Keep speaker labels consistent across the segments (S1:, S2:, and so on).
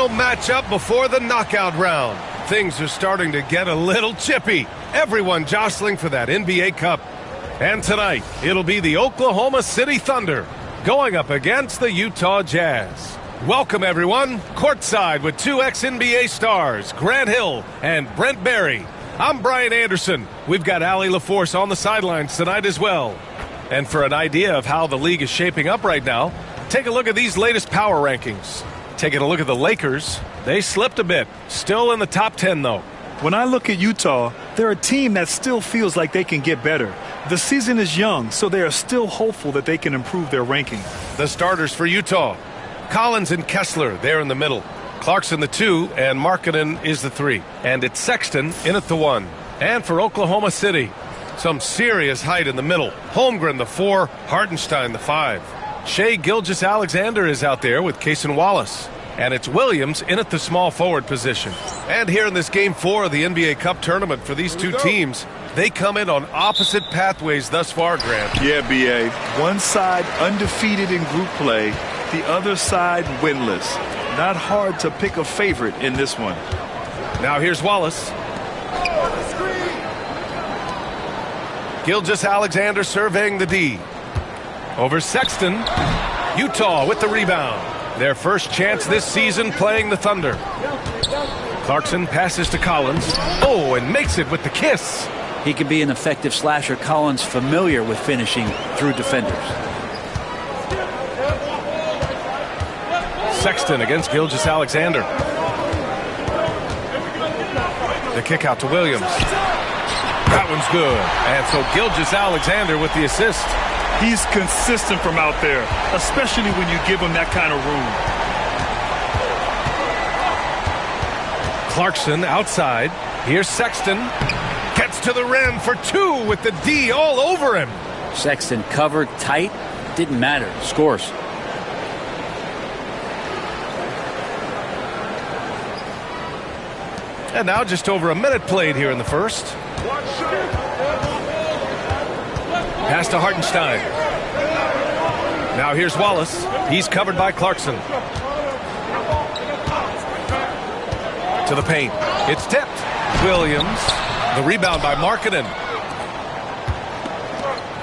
S1: final matchup before the knockout round. Things are starting to get a little chippy. Everyone jostling for that NBA Cup. And tonight, it'll be the Oklahoma City Thunder going up against the Utah Jazz. Welcome, everyone. Courtside with two ex-NBA stars, Grant Hill and Brent Barry. I'm Brian Anderson. We've got Allie LaForce on the sidelines tonight as well. And for an idea of how the league is shaping up right now, take a look at these latest power rankings. Taking a look at the Lakers, they slipped a bit. Still in the top 10, though.
S2: When I look at Utah, they're a team that still feels like they can get better. The season is young, so they are still hopeful that they can improve their ranking.
S1: The starters for Utah: Collins and Kessler, they're in the middle. Clarkson the 2, and Markkanen is the 3. And it's Sexton in at the 1. And for Oklahoma City, some serious height in the middle. Holmgren the 4, Hartenstein the 5. Shai Gilgeous-Alexander is out there with Cason Wallace. And it's Williams in at the small forward position. And here in this Game 4 of the NBA Cup tournament for these two teams, they come in on opposite pathways thus far, Grant.
S2: Yeah, B.A. One side undefeated in group play, the other side winless. Not hard to pick a favorite in this one.
S1: Now here's Wallace. Gilgeous-Alexander surveying the D. Over Sexton. Utah with the rebound. Their first chance this season playing the Thunder. Clarkson passes to Collins. Oh, and makes it with the kiss.
S3: He could be an effective slasher. Collins familiar with finishing through defenders.
S1: Sexton against Gilgeous-Alexander. The kick out to Williams. That one's good. And so Gilgeous-Alexander with the assist.
S2: He's consistent from out there, especially when you give him that kind of room.
S1: Clarkson outside. Here's Sexton. Gets to the rim for 2 with the D all over him.
S3: Sexton covered tight. Didn't matter. Scores.
S1: And now just over a minute played here in the first. Pass to Hartenstein. Now here's Wallace. He's covered by Clarkson. To the paint. It's tipped. Williams. The rebound by Markkanen.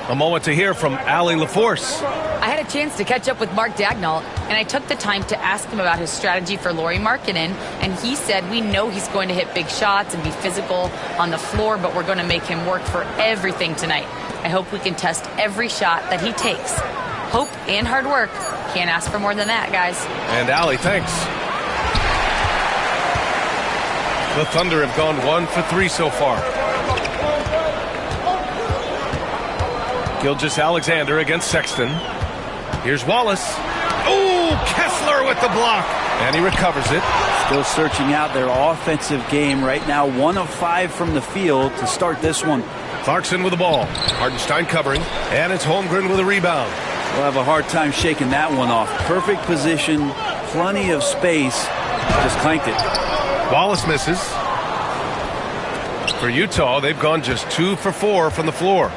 S1: A moment to hear from Allie LaForce.
S4: I had a chance to catch up with Mark Daigneault, and I took the time to ask him about his strategy for Lauri Markkanen, and he said, we know he's going to hit big shots and be physical on the floor, but we're going to make him work for everything tonight. I hope we can test every shot that he takes. Hope and hard work. Can't ask for more than that, guys.
S1: And Allie, thanks. The Thunder have gone 1 for 3 so far. Gilgeous-Alexander against Sexton. Here's Wallace. Oh, Kessler with the block. And he recovers it.
S3: Still searching out their offensive game right now. 1 of 5 from the field to start this one.
S1: Clarkson with the ball. Hartenstein covering. And it's Holmgren with a rebound.
S3: We'll have a hard time shaking that one off. Perfect position. Plenty of space. Just clanked it.
S1: Wallace misses. For Utah, they've gone just 2 for 4 from the floor.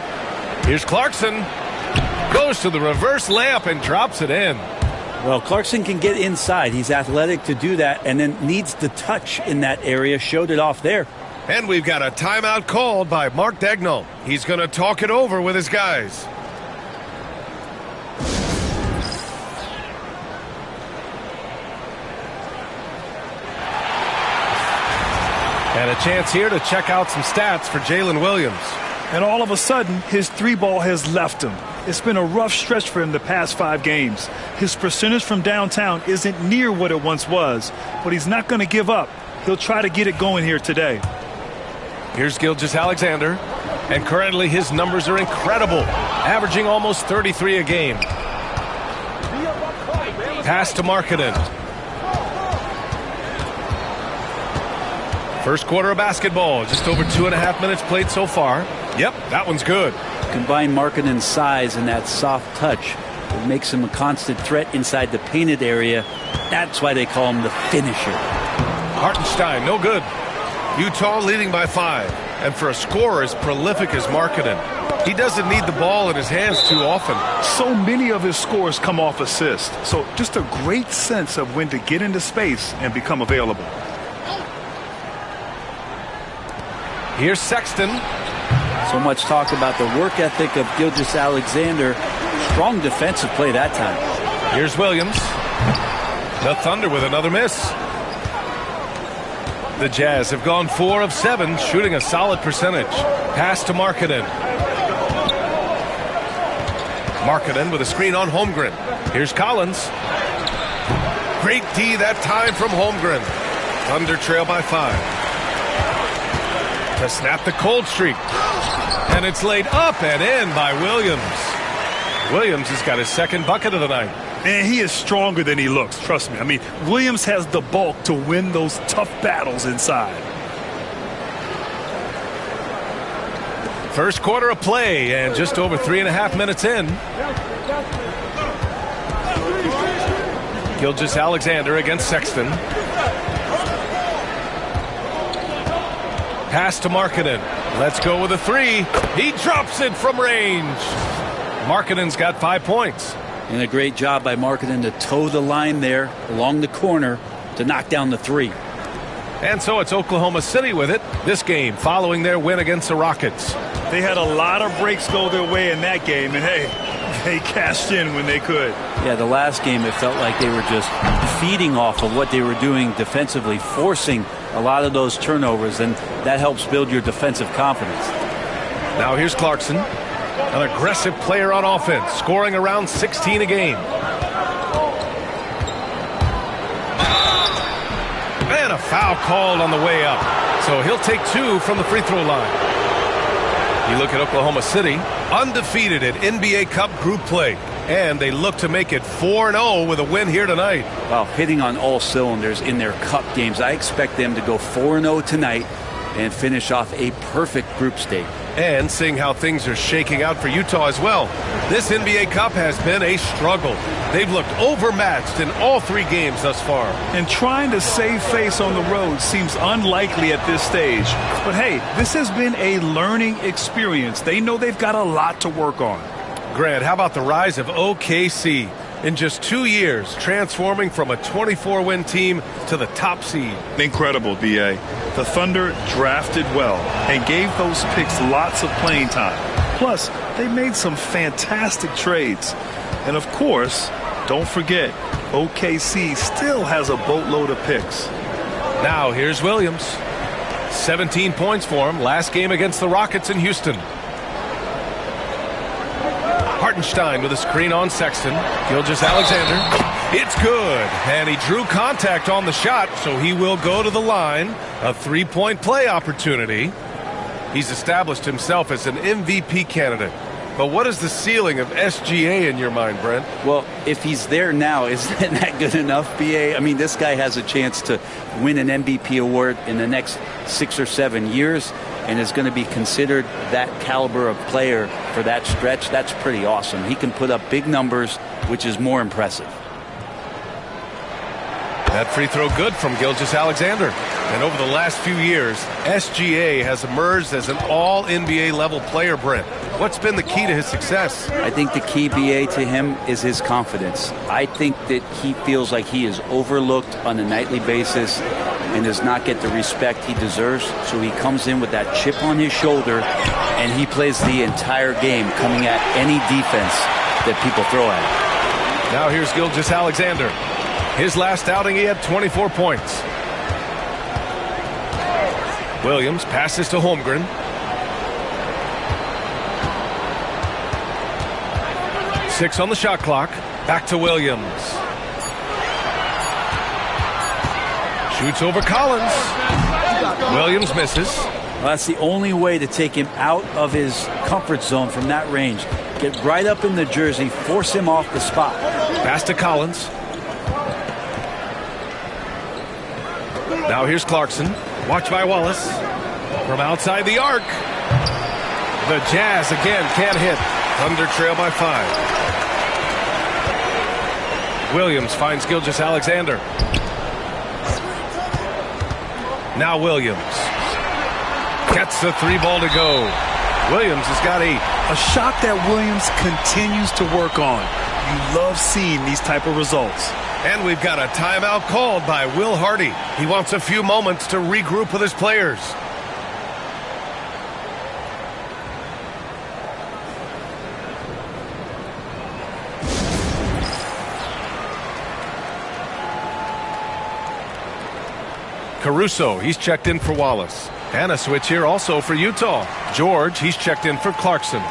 S1: Here's Clarkson. Goes to the reverse layup and drops it in.
S3: Well, Clarkson can get inside. He's athletic to do that, and then needs the touch in that area. Showed it off there.
S1: And we've got a timeout called by Mark Daigneault. He's going to talk it over with his guys. And a chance here to check out some stats for Jalen Williams.
S2: And all of a sudden, his 3-ball has left him. It's been a rough stretch for him the past 5 games. His percentage from downtown isn't near what it once was, but he's not going to give up. He'll try to get it going here today.
S1: Here's Gilgeous-Alexander, and currently his numbers are incredible, averaging almost 33 a game. Pass to Markkanen. First quarter of basketball, just over 2.5 minutes played so far. Yep, that one's good.
S3: Combine Markkanen's size and that soft touch. It makes him a constant threat inside the painted area. That's why they call him the finisher.
S1: Hartenstein, no good. Utah leading by 5. And for a scorer as prolific as Markkanen, He doesn't need the ball in his hands too often.
S2: So many of his scores come off assist. So just a great sense of when to get into space and become available.
S1: Here's Sexton.
S3: So much talk about the work ethic of Gilgeous-Alexander. Strong defensive play that time.
S1: Here's Williams. The Thunder with another miss. The Jazz have gone 4 of 7, shooting a solid percentage. Pass to Markkanen. Markkanen with a screen on Holmgren. Here's Collins. Great D that time from Holmgren. Thunder trail by 5. To snap the cold streak. And it's laid up and in by Williams. Williams has got his second bucket of the night.
S2: And he is stronger than he looks, trust me. I mean, Williams has the bulk to win those tough battles inside.
S1: First quarter of play and just over 3.5 minutes in. Gilgeous-Alexander against Sexton. Pass to Markkanen. Let's go with a 3. He drops it from range. Markkanen's got 5 points.
S3: And a great job by Markkanen to toe the line there along the corner to knock down the 3.
S1: And so it's Oklahoma City with it. This game following their win against the Rockets.
S2: They had a lot of breaks go their way in that game, and hey, they cashed in when they could.
S3: Yeah, the last game it felt like they were just feeding off of what they were doing defensively, forcing a lot of those turnovers, and that helps build your defensive confidence.
S1: Now here's Clarkson, an aggressive player on offense, scoring around 16 a game. And a foul called on the way up. So he'll take 2 from the free throw line. You look at Oklahoma City, undefeated at NBA Cup group play. And they look to make it 4-0 with a win here tonight.
S3: Wow, hitting on all cylinders in their cup games. I expect them to go 4-0 tonight and finish off a perfect group stage.
S1: And seeing how things are shaking out for Utah as well. This NBA Cup has been a struggle. They've looked overmatched in all 3 games thus far.
S2: And trying to save face on the road seems unlikely at this stage. But hey, this has been a learning experience. They know they've got a lot to work on.
S1: Grant, how about the rise of OKC? In just 2 years, transforming from a 24-win team to the top seed.
S2: Incredible, B.A. The Thunder drafted well and gave those picks lots of playing time. Plus, they made some fantastic trades. And of course, don't forget, OKC still has a boatload of picks.
S1: Now here's Williams. 17 points for him last game against the Rockets in Houston. Hartenstein with a screen on Sexton. Gilgeous-Alexander. It's good. And he drew contact on the shot, so he will go to the line. A 3-point play opportunity. He's established himself as an MVP candidate. But what is the ceiling of SGA in your mind, Brent?
S3: Well, if he's there now, isn't that good enough, BA? I mean, this guy has a chance to win an MVP award in the next 6 or 7 years and is going to be considered that caliber of player for that stretch. That's pretty awesome. He can put up big numbers, which is more impressive.
S1: That free throw good from Gilgeous-Alexander. And over the last few years, SGA has emerged as an all-NBA level player, Brent. What's been the key to his success?
S3: I think the key, BA, to him is his confidence. I think that he feels like he is overlooked on a nightly basis and does not get the respect he deserves. So he comes in with that chip on his shoulder, and he plays the entire game coming at any defense that people throw at him.
S1: Now here's Gilgeous-Alexander. His last outing, he had 24 points. Williams passes to Holmgren. Six on the shot clock. Back to Williams. Shoots over Collins. Williams misses.
S3: Well, that's the only way to take him out of his comfort zone from that range. Get right up in the jersey, force him off the spot.
S1: Pass to Collins. Now here's Clarkson. Watch by Wallace. From outside the arc. The Jazz again can't hit. Thunder trail by 5. Williams finds Gilgeous-Alexander. Now Williams. Gets the 3 ball to go. Williams has got 8.
S2: A shot that Williams continues to work on. You love seeing these type of results.
S1: And we've got a timeout called by Will Hardy. He wants a few moments to regroup with his players. Caruso, he's checked in for Wallace. And a switch here also for Utah. George, he's checked in for Clarkson.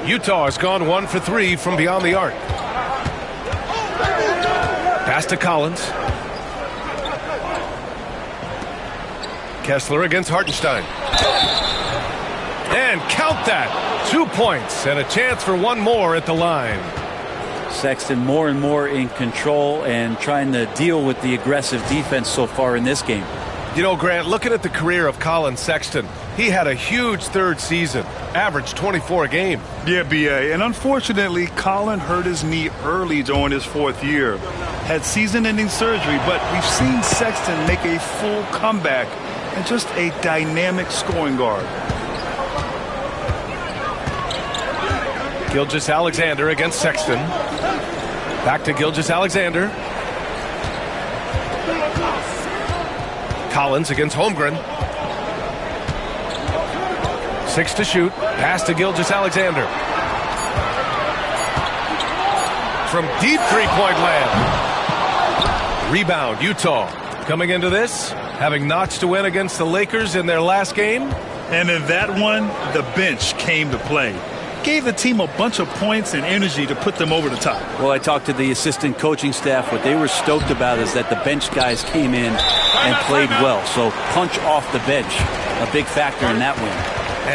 S1: Utah has gone 1 for 3 from beyond the arc. Pass to Collins. Kessler against Hartenstein. And count that. 2 points and a chance for one more at the line.
S3: Sexton more and more in control and trying to deal with the aggressive defense so far in this game.
S1: You know, Grant, looking at the career of Collin Sexton, he had a huge third season, averaged 24 a game.
S2: Yeah, B.A. And unfortunately, Collin hurt his knee early during his 4th year. Had season-ending surgery, but we've seen Sexton make a full comeback and just a dynamic scoring guard.
S1: Gilgeous-Alexander against Sexton. Back to Gilgeous-Alexander. Collins against Holmgren. 6 to shoot. Pass to Gilgeous-Alexander. From deep three-point land. Rebound, Utah. Coming into this, having notched a win against the Lakers in their last game.
S2: And in that one, the bench came to play. Gave the team a bunch of points and energy to put them over the top.
S3: Well, I talked to the assistant coaching staff. What they were stoked about is that the bench guys came in and played well. So punch off the bench, a big factor in that win.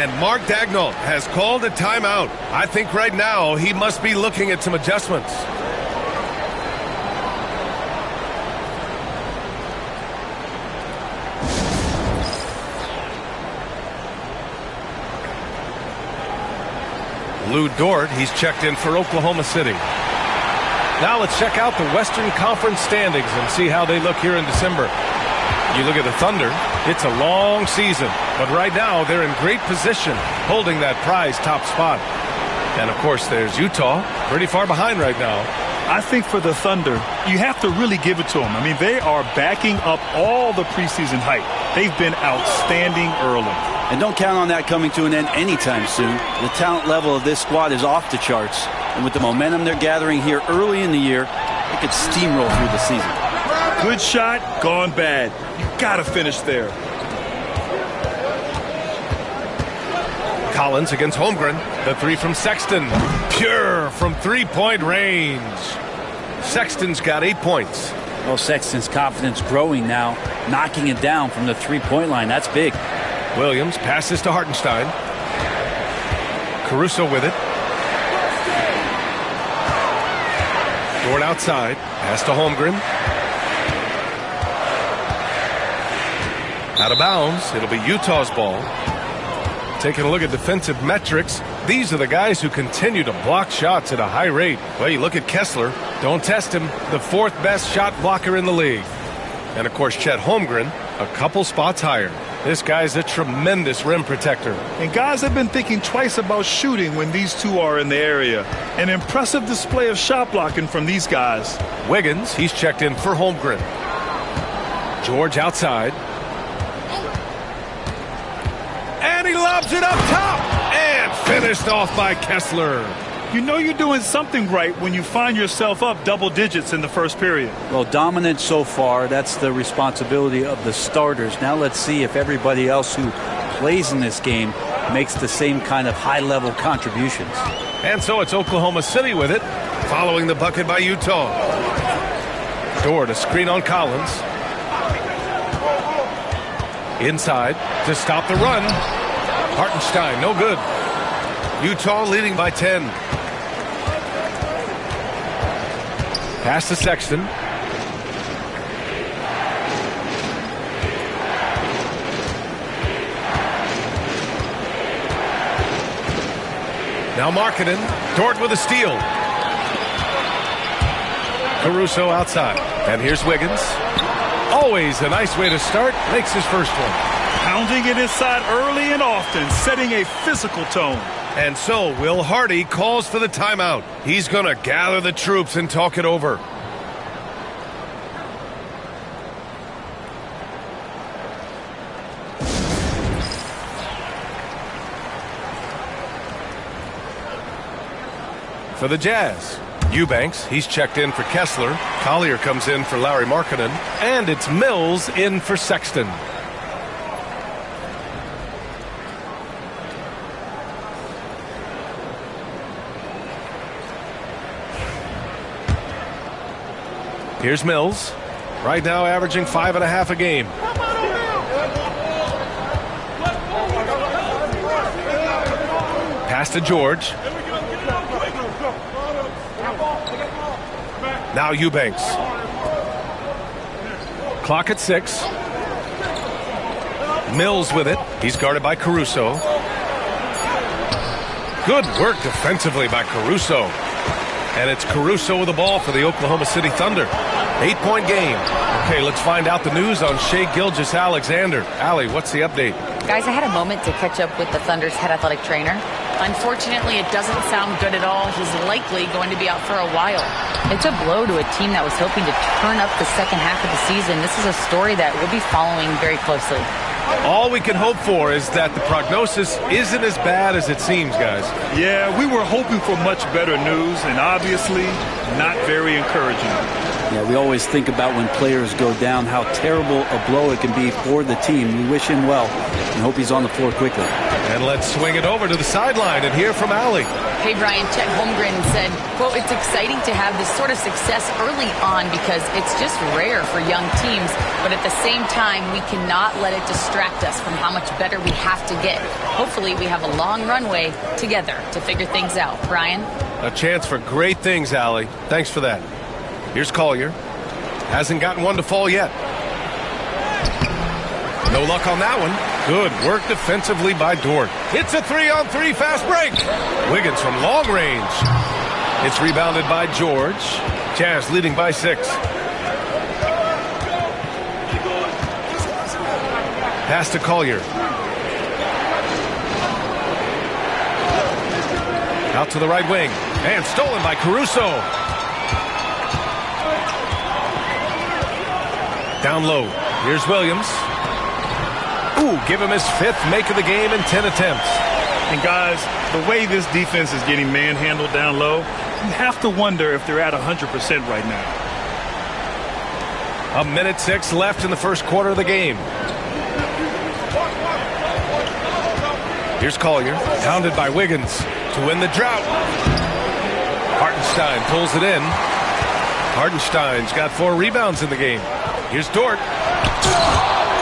S1: And Mark Daigneault has called a timeout. I think right now he must be looking at some adjustments. Lou Dort, he's checked in for Oklahoma City. Now let's check out the Western Conference standings and see how they look here in December. You look at the Thunder, it's a long season, but right now they're in great position, holding that prize top spot. And of course there's Utah, pretty far behind right now.
S2: I think for the Thunder, you have to really give it to them. I mean, they are backing up all the preseason hype. They've been outstanding early.
S3: And don't count on that coming to an end anytime soon. The talent level of this squad is off the charts. And with the momentum they're gathering here early in the year, they could steamroll through the season.
S2: Good shot, gone bad. You got to finish there.
S1: Collins against Holmgren. The three from Sexton. Pure from three-point range. Sexton's got 8 points.
S3: Well, Sexton's confidence growing now, knocking it down from the three-point line. That's big.
S1: Williams passes to Hartenstein. Caruso with it. Dort outside. Pass to Holmgren. Out of bounds. It'll be Utah's ball. Taking a look at defensive metrics, these are the guys who continue to block shots at a high rate. Well, you look at Kessler. Don't test him. The 4th best shot blocker in the league. And, of course, Chet Holmgren, a couple spots higher. This guy's a tremendous rim protector.
S2: And guys have been thinking twice about shooting when these two are in the area. An impressive display of shot blocking from these guys.
S1: Wiggins, he's checked in for Holmgren. George outside. And he lobs it up top. And finished off by Kessler.
S2: You know you're doing something right when you find yourself up double digits in the first period.
S3: Well, dominant so far. That's the responsibility of the starters. Now let's see if everybody else who plays in this game makes the same kind of high-level contributions.
S1: And so it's Oklahoma City with it, following the bucket by Utah. Dort, a screen on Collins. Inside to stop the run. Hartenstein, no good. Utah leading by 10. Pass to Sexton. Now Markkanen. Dort with a steal. Caruso outside. And here's Wiggins. Always a nice way to start. Makes his first one.
S2: Pounding it inside early and often, setting a physical tone.
S1: And so Will Hardy calls for the timeout. He's going to gather the troops and talk it over. For the Jazz, Eubanks, he's checked in for Kessler. Collier comes in for Lauri Markkanen. And it's Mills in for Sexton. Here's Mills. Right now averaging 5.5 a game. Pass to George. Now Eubanks. Clock at 6. Mills with it. He's guarded by Caruso. Good work defensively by Caruso. And it's Caruso with the ball for the Oklahoma City Thunder. 8-point game. Okay, let's find out the news on Shai Gilgeous-Alexander. Allie, what's the update?
S4: Guys, I had a moment to catch up with the Thunder's head athletic trainer. Unfortunately, it doesn't sound good at all. He's likely going to be out for a while. It's a blow to a team that was hoping to turn up the second half of the season. This is a story that we'll be following very closely.
S1: All we can hope for is that the prognosis isn't as bad as it seems, guys.
S2: Yeah, we were hoping for much better news, and obviously not very encouraging.
S3: Yeah, we always think about when players go down, how terrible a blow it can be for the team. We wish him well and hope he's on the floor quickly.
S1: And let's swing it over to the sideline and hear from Allie.
S4: Hey, Brian, Chet Holmgren said, quote, "It's exciting to have this sort of success early on because it's just rare for young teams. But at the same time, we cannot let it distract us from how much better we have to get. Hopefully, we have a long runway together to figure things out." Brian?
S1: A chance for great things, Allie. Thanks for that. Here's Collier. Hasn't gotten one to fall yet. No luck on that one. Good work defensively by Dort. It's a 3-on-3 fast break. Wiggins from long range. It's rebounded by George. Jazz leading by 6. Pass to Collier. Out to the right wing. And stolen by Caruso. Down low. Here's Williams. Ooh, give him his 5th make of the game in 10 attempts.
S2: And guys, the way this defense is getting manhandled down low, you have to wonder if they're at 100% right now.
S1: 1:06 left in the first quarter of the game. Here's Collier, pounded by Wiggins to win the drought. Hartenstein pulls it in. Hartenstein's got 4 rebounds in the game. Here's Dort.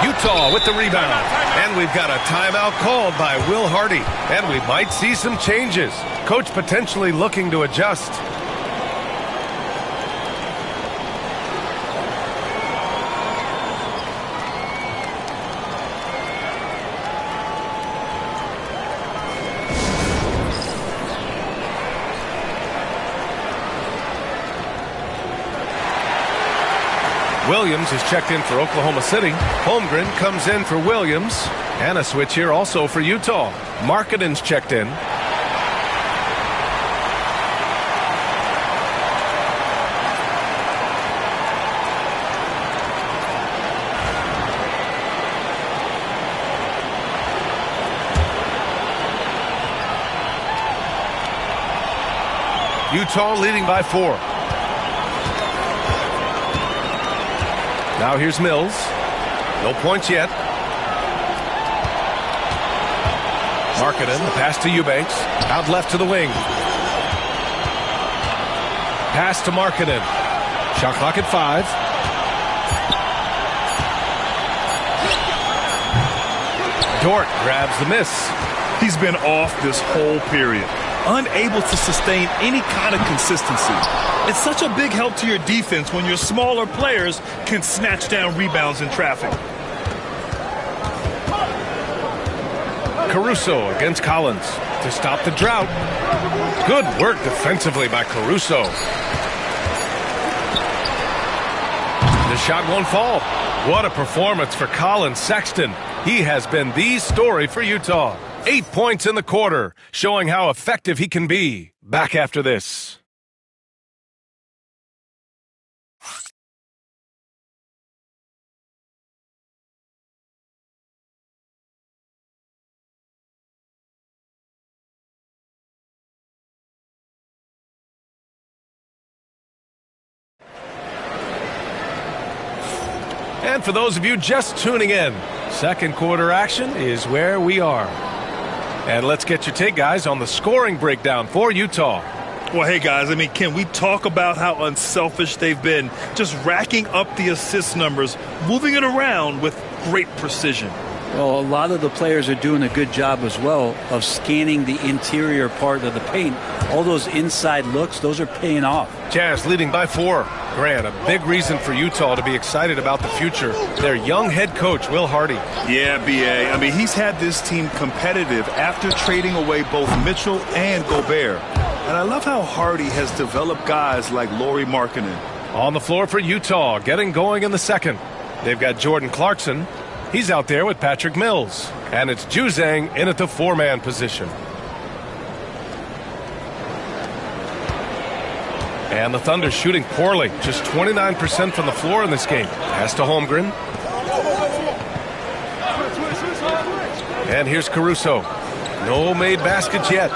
S1: Utah with the rebound. And we've got a timeout called by Will Hardy. And we might see some changes. Coach potentially looking to adjust. Williams is checked in for Oklahoma City. Holmgren comes in for Williams. And a switch here also for Utah. Markkanen's checked in. Utah leading by 4. Now here's Mills. No points yet. Markkanen, the pass to Eubanks. Out left to the wing. Pass to Markkanen. Shot clock at 5. Dort grabs the miss.
S2: He's been off this whole period, unable to sustain any kind of consistency. It's such a big help to your defense when your smaller players can snatch down rebounds in traffic.
S1: Caruso against Collins to stop the drought. Good work defensively by Caruso. shot won't fall. What a performance for Colin Sexton. He has been the story for Utah. 8 points in the quarter, showing how effective he can be. Back after this. And for those of you just tuning in, second quarter action is where we are. And let's get your take, guys, on the scoring breakdown for Utah.
S2: Well, hey, guys, can we talk about how unselfish they've been? Just racking up the assist numbers, moving it around with great precision.
S3: Well, a lot of the players are doing a good job as well of scanning the interior part of the paint. All those inside looks, those are paying off.
S1: Jazz leading by 4. Grant, a big reason for Utah to be excited about the future. Their young head coach, Will Hardy.
S2: Yeah, B.A. He's had this team competitive after trading away both Mitchell and Gobert. And I love how Hardy has developed guys like Lauri Markkanen.
S1: On the floor for Utah, getting going in the second. They've got Jordan Clarkson. He's out there with Patrick Mills. And it's Juzang in at the 4-man position. And the Thunder shooting poorly. Just 29% from the floor in this game. Pass to Holmgren. And here's Caruso. No made baskets yet.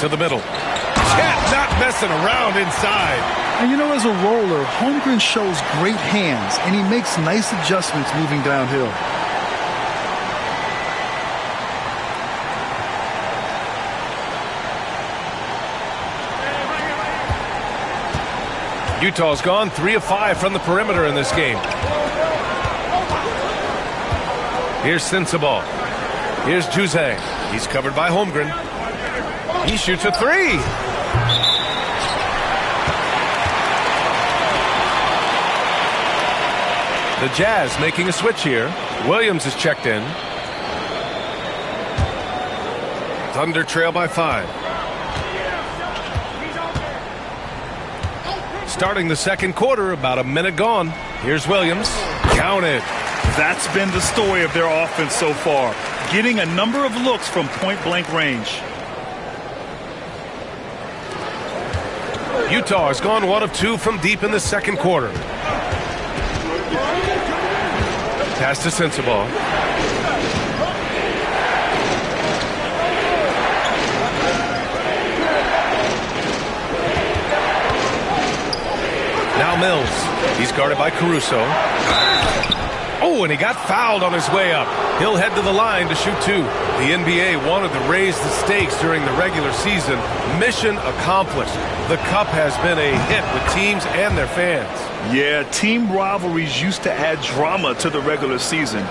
S1: To the middle. Chet not messing around inside.
S2: And as a roller, Holmgren shows great hands, and he makes nice adjustments moving downhill.
S1: Utah's gone 3 of 5 from the perimeter in this game. Here's Sensabaugh. Here's Juzang. He's covered by Holmgren. He shoots a 3. The Jazz making a switch here. Williams is checked in. Thunder trail by 5. Starting the second quarter, about a minute gone. Here's Williams. Counted.
S2: That's been the story of their offense so far. Getting a number of looks from point-blank range.
S1: Utah has gone 1 of 2 from deep in the second quarter. Pass to Sensabaugh. Now Mills. He's guarded by Caruso. Oh, and he got fouled on his way up. He'll head to the line to shoot 2. The NBA wanted to raise the stakes during the regular season. Mission accomplished. The cup has been a hit with teams and their fans.
S2: Yeah, team rivalries used to add drama to the regular season.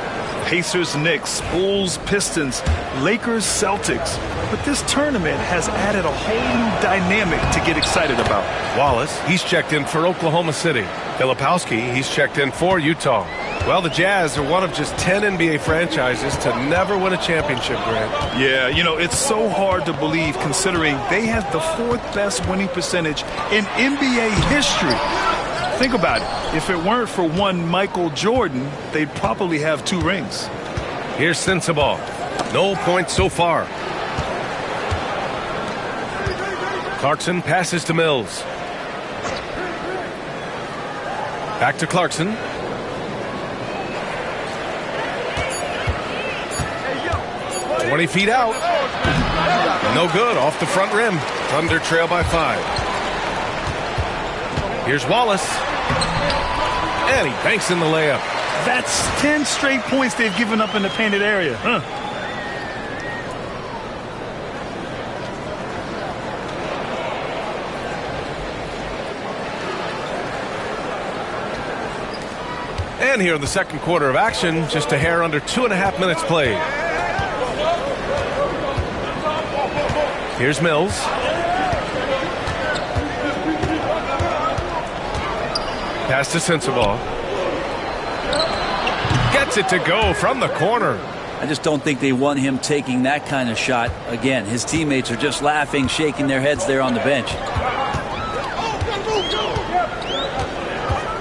S2: Pacers, Knicks, Bulls, Pistons, Lakers, Celtics. But this tournament has added a whole new dynamic to get excited about.
S1: Wallace, he's checked in for Oklahoma City. Filipowski, he's checked in for Utah. Well, the Jazz are one of just 10 NBA franchises to never win a championship, Grant.
S2: Yeah, it's so hard to believe considering they have the 4th best winning percentage in NBA history. Think about it. If it weren't for one Michael Jordan, they'd probably have 2 rings.
S1: Here's Sensabaugh. No points so far. Clarkson passes to Mills. Back to Clarkson. Hey, 20 feet out. No good. Off the front rim. Thunder trail by 5. Here's Wallace. And he banks in the layup.
S2: That's 10 straight points they've given up in the painted area.
S1: And here in the second quarter of action, just a hair under 2.5 minutes played. Here's Mills. Pass to Sensabaugh. Gets it to go from the corner.
S3: I just don't think they want him taking that kind of shot again. His teammates are just laughing, shaking their heads there on the bench.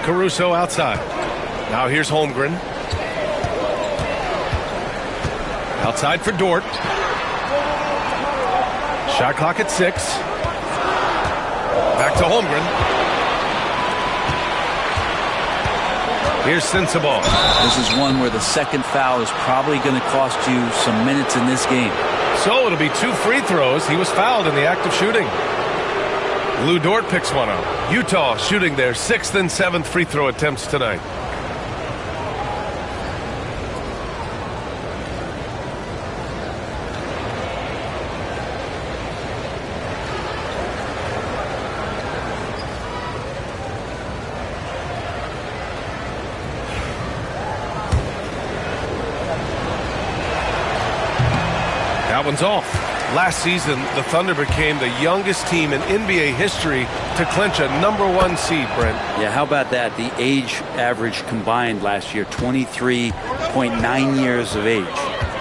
S1: Caruso outside. Now here's Holmgren. Outside for Dort. Shot clock at 6. Back to Holmgren. Here's Sensabaugh.
S3: This is one where the second foul is probably going to cost you some minutes in this game.
S1: So it'll be 2 free throws. He was fouled in the act of shooting. Lou Dort picks one up. Utah shooting their 6th and 7th free throw attempts tonight. That one's off. Last season, the Thunder became the youngest team in NBA history to clinch a #1 seed, Brent.
S3: Yeah, how about that? The age average combined last year, 23.9 years of age.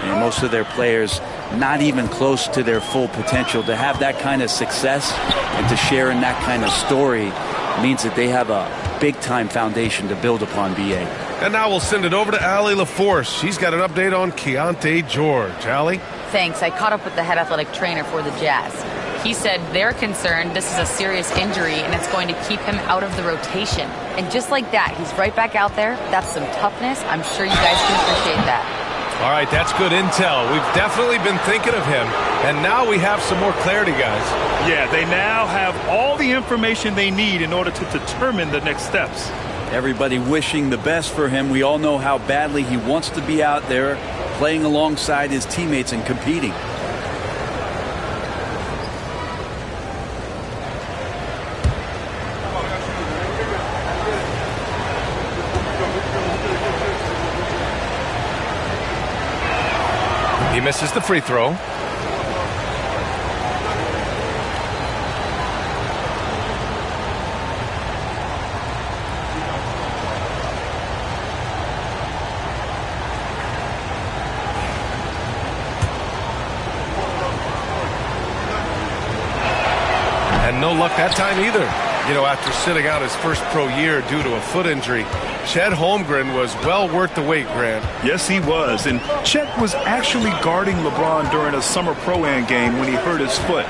S3: And most of their players not even close to their full potential. To have that kind of success and to share in that kind of story means that they have a big-time foundation to build upon, B.A.
S1: And now we'll send it over to Allie LaForce. She's got an update on Keontae George. Allie?
S4: Thanks. I caught up with the head athletic trainer for the Jazz. He said they're concerned this is a serious injury and it's going to keep him out of the rotation. And just like that, he's right back out there. That's some toughness. I'm sure you guys can appreciate that.
S1: All right, that's good intel. We've definitely been thinking of him, and now we have some more clarity, guys.
S2: Yeah, they now have all the information they need in order to determine the next steps.
S3: Everybody wishing the best for him. We all know how badly he wants to be out there playing alongside his teammates and competing.
S1: He misses the free throw. And no luck that time either. You know, after sitting out his first pro year due to a foot injury, Chet Holmgren was well worth the wait, Grant.
S2: Yes, he was. And Chet was actually guarding LeBron during a summer Pro-Am game when he hurt his foot.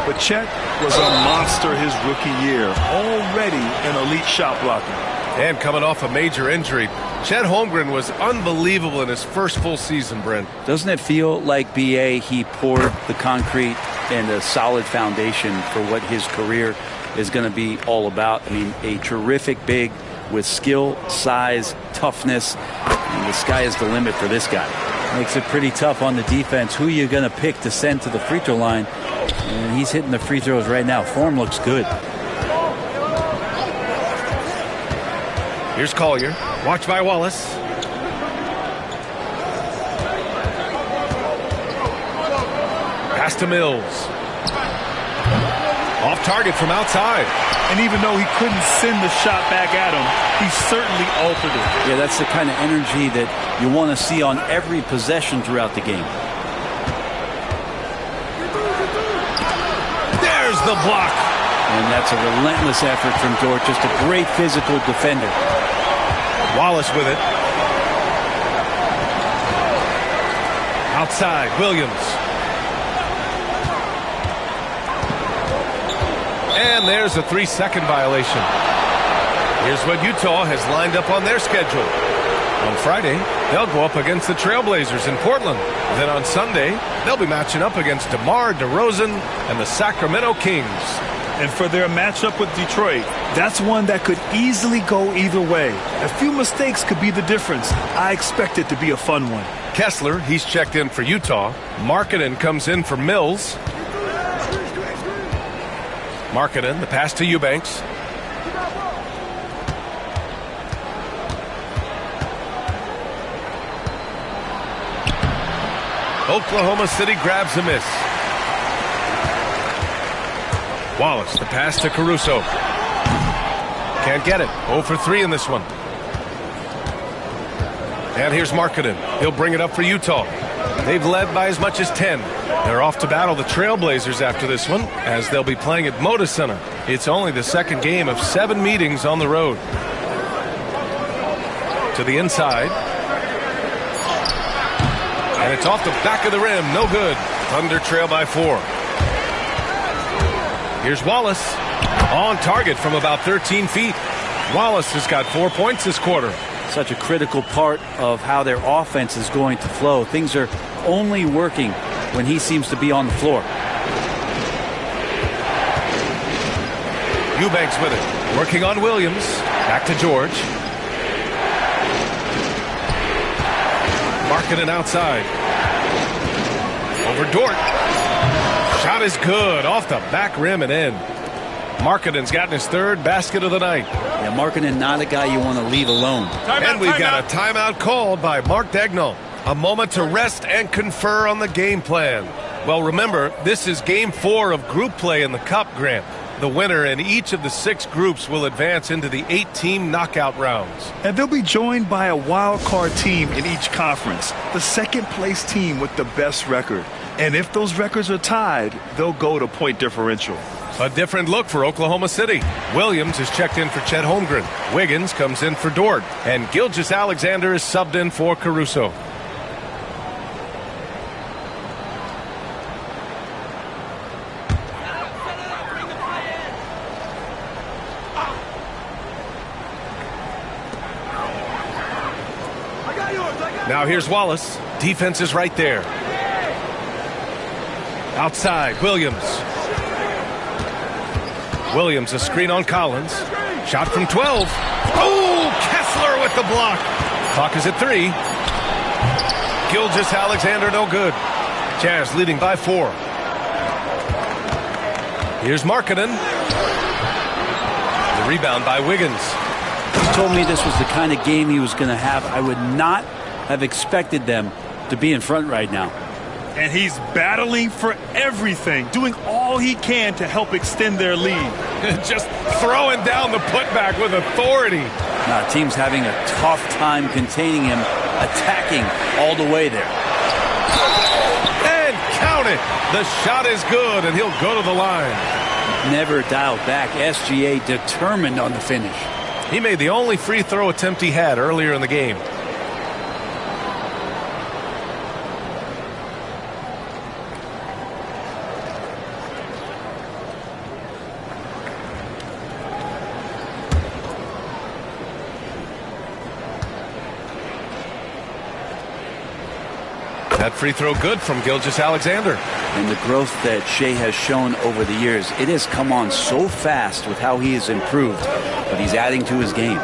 S2: But Chet was a monster his rookie year, already an elite shot blocker.
S1: And coming off a major injury, Chet Holmgren was unbelievable in his first full season, Brent.
S3: Doesn't it feel like, B.A., he poured the concrete and a solid foundation for what his career is going to be all about? I mean, a terrific big with skill, size, toughness. And the sky is the limit for this guy. Makes it pretty tough on the defense. Who you going to pick to send to the free throw line? And he's hitting the free throws right now. Form looks good.
S1: Here's Collier. Watched by Wallace. Pass to Mills. Off target from outside.
S2: And even though he couldn't send the shot back at him, he certainly altered it.
S3: Yeah, that's the kind of energy that you want to see on every possession throughout the game.
S1: There's the block.
S3: And that's a relentless effort from Dort. Just a great physical defender.
S1: Wallace with it. Outside, Williams. And there's a 3-second violation. Here's what Utah has lined up on their schedule. On Friday, they'll go up against the Trailblazers in Portland. Then on Sunday, they'll be matching up against DeMar DeRozan and the Sacramento Kings.
S2: And for their matchup with Detroit, that's one that could easily go either way. A few mistakes could be the difference. I expect it to be a fun one.
S1: Kessler, he's checked in for Utah. Markkanen comes in for Mills. Markkanen, the pass to Eubanks. Oklahoma City grabs a miss. Wallace, the pass to Caruso. Can't get it. 0 for 3 in this one. And here's Markkanen. He'll bring it up for Utah. They've led by as much as 10. They're off to battle the Trailblazers after this one, as they'll be playing at Moda Center. It's only the second game of 7 meetings on the road. To the inside. And it's off the back of the rim. No good. Thunder trail by 4. Here's Wallace. On target from about 13 feet. Wallace has got 4 points this quarter.
S3: Such a critical part of how their offense is going to flow. Things are only working when he seems to be on the floor.
S1: Eubanks with it. Working on Williams. Back to George. Markkanen outside. Over Dort. Shot is good. Off the back rim and in. Markkanen's gotten his 3rd basket of the night.
S3: Yeah, Markkanen not a guy you want to leave alone.
S1: And we've got a timeout called by Mark Daigneault. A moment to rest and confer on the game plan. Well, remember, this is game 4 of group play in the Cup, Grant. The winner in each of the 6 groups will advance into the 8-team knockout rounds.
S2: And they'll be joined by a wild card team in each conference, the second place team with the best record. And if those records are tied, they'll go to point differential.
S1: A different look for Oklahoma City. Williams is checked in for Chet Holmgren. Wiggins comes in for Dort. And Gilgeous-Alexander is subbed in for Caruso. Now here's Wallace. Defense is right there. Outside, Williams. Williams, a screen on Collins. Shot from 12. Oh, Kessler with the block. Clock is at 3. Gilgeous-Alexander, no good. Jazz leading by 4. Here's Markkanen. The rebound by Wiggins.
S3: He told me this was the kind of game he was going to have. I would not have expected them to be in front right now.
S2: And he's battling for everything, doing all he can to help extend their lead.
S1: Just throwing down the putback with authority.
S3: Team's having a tough time containing him, attacking all the way there.
S1: And count it. The shot is good, and he'll go to the line.
S3: Never dialed back. SGA determined on the finish.
S1: He made the only free throw attempt he had earlier in the game. That free throw good from Gilgeous-Alexander.
S3: And the growth that Shea has shown over the years, it has come on so fast with how he has improved, but he's adding to his game.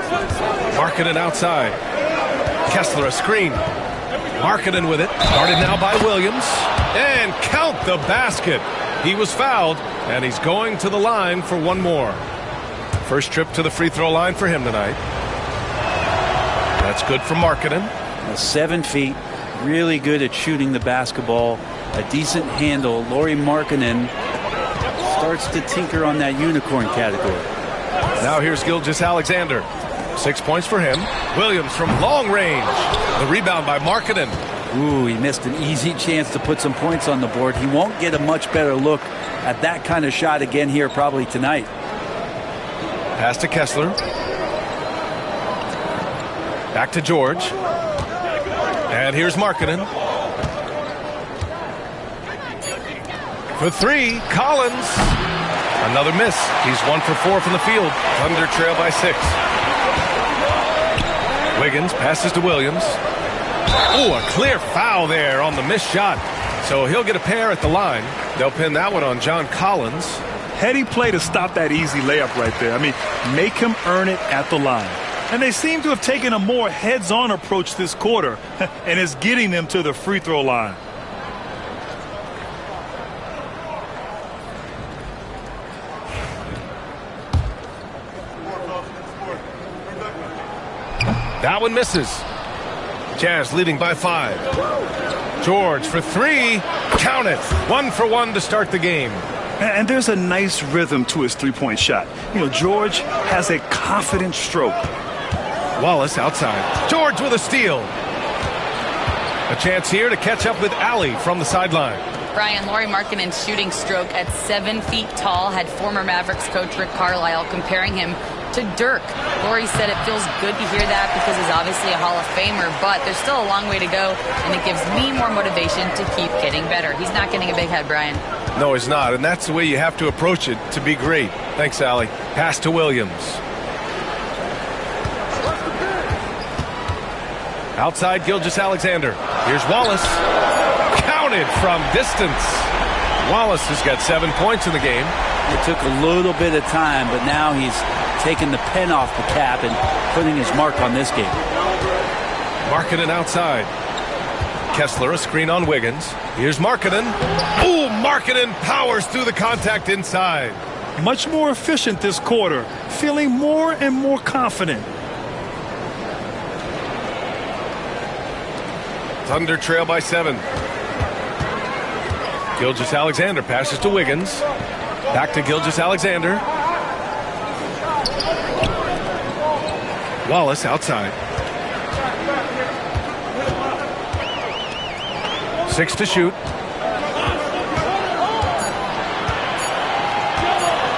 S1: Markkanen outside. Kessler a screen. Markkanen with it. Guarded now by Williams. And count the basket. He was fouled, and he's going to the line for one more. First trip to the free throw line for him tonight. That's good for Markkanen.
S3: 7 feet. Really good at shooting the basketball. A decent handle. Lauri Markkanen starts to tinker on that unicorn category.
S1: Now here's Gilgeous-Alexander. 6 points for him. Williams from long range. The rebound by Markkanen.
S3: Ooh, he missed an easy chance to put some points on the board. He won't get a much better look at that kind of shot again here probably tonight.
S1: Pass to Kessler. Back to George. And here's Markkanen. For 3, Collins. Another miss. He's 1 for 4 from the field. Thunder trail by 6. Wiggins passes to Williams. Oh, a clear foul there on the missed shot. So he'll get a pair at the line. They'll pin that one on John Collins.
S2: Heady play to stop that easy layup right there. I mean, make him earn it at the line. And they seem to have taken a more heads-on approach this quarter, and it's getting them to the free throw line.
S1: That one misses. Jazz leading by 5. George for 3. Count it. 1 for 1 to start the game.
S2: And there's a nice rhythm to his three-point shot. You know, George has a confident stroke.
S1: Wallace outside. George with a steal. A chance here to catch up with Allie from the sideline.
S4: Brian, Lauri Markkanen's shooting stroke at 7 feet tall had former Mavericks coach Rick Carlisle comparing him to Dirk. Laurie said it feels good to hear that because he's obviously a Hall of Famer, but there's still a long way to go, and it gives me more motivation to keep getting better. He's not getting a big head, Brian.
S1: No, he's not, and that's the way you have to approach it to be great. Thanks, Allie. Pass to Williams. Outside Gilgeous-Alexander. Here's Wallace. Counted from distance. Wallace has got 7 points in the game.
S3: It took a little bit of time, but now he's taking the pen off the cap and putting his mark on this game.
S1: Markkanen outside. Kessler, a screen on Wiggins. Here's Markkanen. Ooh, Markkanen powers through the contact inside.
S2: Much more efficient this quarter, feeling more and more confident.
S1: Thunder trail by 7. Gilgeous-Alexander passes to Wiggins. Back to Gilgeous-Alexander. Wallace outside. 6 to shoot.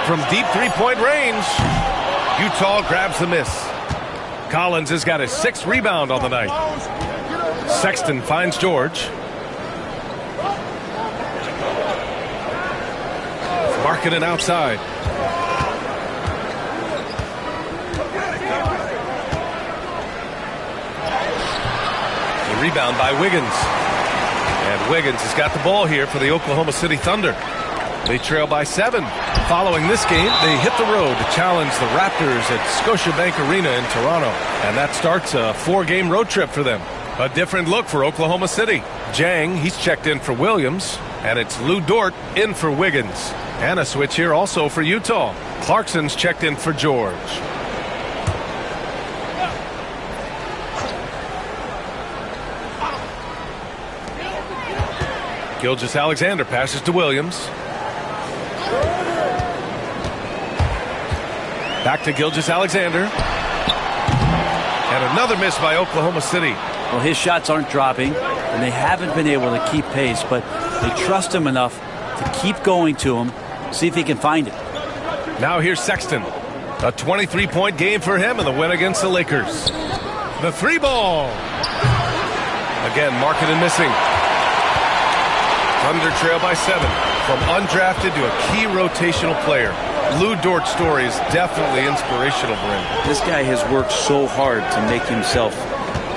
S1: From deep three-point range, Utah grabs the miss. Collins has got his 6th rebound on the night. Sexton finds George. Markkanen outside. The rebound by Wiggins. And Wiggins has got the ball here for the Oklahoma City Thunder. They trail by 7. Following this game, they hit the road to challenge the Raptors at Scotiabank Arena in Toronto. And that starts a 4-game road trip for them. A different look for Oklahoma City. Jang, he's checked in for Williams. And it's Lou Dort in for Wiggins. And a switch here also for Utah. Clarkson's checked in for George. Gilgeous-Alexander passes to Williams. Back to Gilgeous-Alexander. And another miss by Oklahoma City.
S3: Well, his shots aren't dropping, and they haven't been able to keep pace, but they trust him enough to keep going to him, see if he can find it.
S1: Now here's Sexton. A 23-point game for him in the win against the Lakers. The 3-ball. Again, Markkanen missing. Thunder trail by 7. From undrafted to a key rotational player. Lou Dort's story is definitely inspirational for him.
S3: This guy has worked so hard to make himself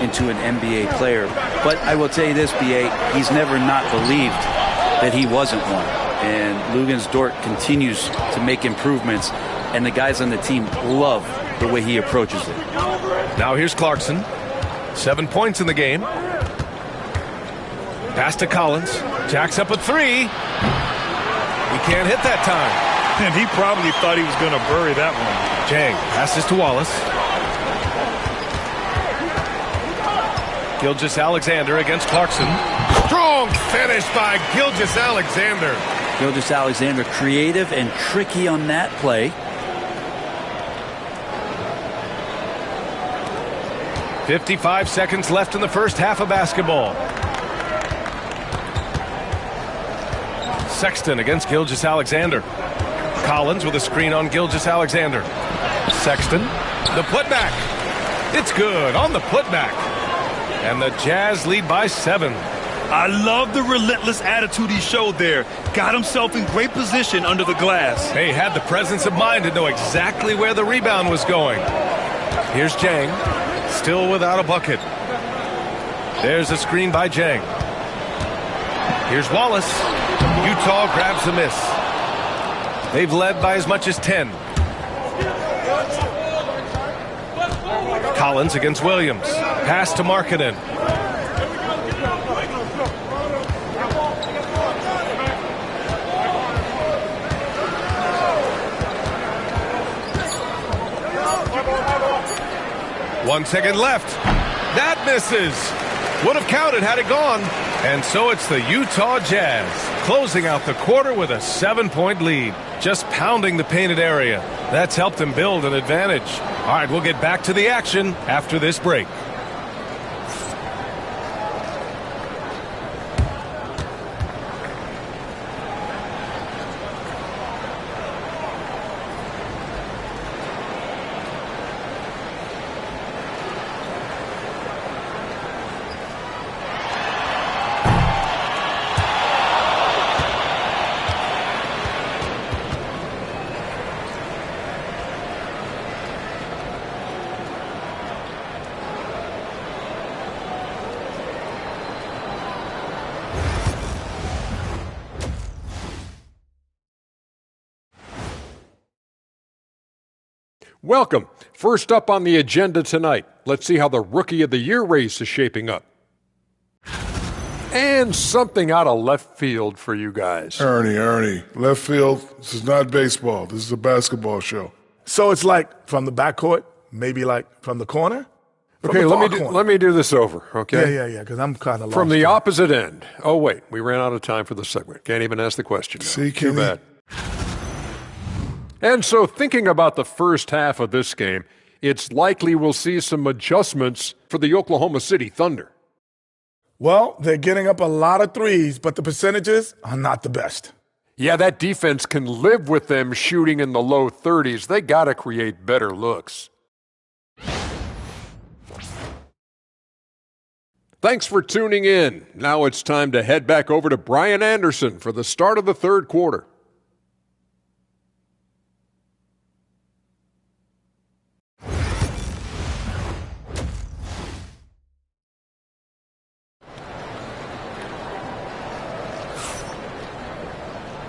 S3: into an NBA player. But I will tell you this, B.A., he's never not believed that he wasn't one. And Luguentz Dort continues to make improvements, and the guys on the team love the way he approaches it.
S1: Now here's Clarkson. 7 points in the game. Pass to Collins. Jacks up a 3. He can't hit that time.
S2: And he probably thought he was going to bury that one.
S1: Jang passes to Wallace. Gilgeous-Alexander against Clarkson. Strong finish by Gilgeous-Alexander.
S3: Gilgeous-Alexander creative and tricky on that play.
S1: .55 seconds left in the first half of basketball. Sexton against Gilgeous-Alexander. Collins with a screen on Gilgeous-Alexander. Sexton, the putback. It's good on the putback. And the Jazz lead by 7.
S2: I love the relentless attitude he showed there. Got himself in great position under the glass.
S1: He had the presence of mind to know exactly where the rebound was going. Here's Jang, still without a bucket. There's a screen by Jang. Here's Wallace. Utah grabs the miss. They've led by as much as 10. Collins against Williams. Pass to Markkanen. One second left. That misses. Would have counted had it gone. And so it's the Utah Jazz closing out the quarter with a 7-point lead. Just pounding the painted area. That's helped them build an advantage. All right, we'll get back to the action after this break.
S5: Welcome. First up on the agenda tonight, let's see how the Rookie of the Year race is shaping up. And something out of left field for you guys.
S6: Ernie, left field, this is not baseball. This is a basketball show.
S7: So it's like from the backcourt, maybe like from the corner?
S5: Okay, let me do this over, okay?
S7: Yeah, because I'm kind of lost.
S5: From the opposite end. Oh, wait, we ran out of time for the segment. Can't even ask the question now.
S6: See,
S5: Too
S6: Kenny?
S5: bad. And so thinking about the first half of this game, it's likely we'll see some adjustments for the Oklahoma City Thunder.
S7: Well, they're getting up a lot of threes, but the percentages are not the best.
S5: Yeah, that defense can live with them shooting in the low 30s. They got to create better looks. Thanks for tuning in. Now it's time to head back over to Brian Anderson for the start of the third quarter.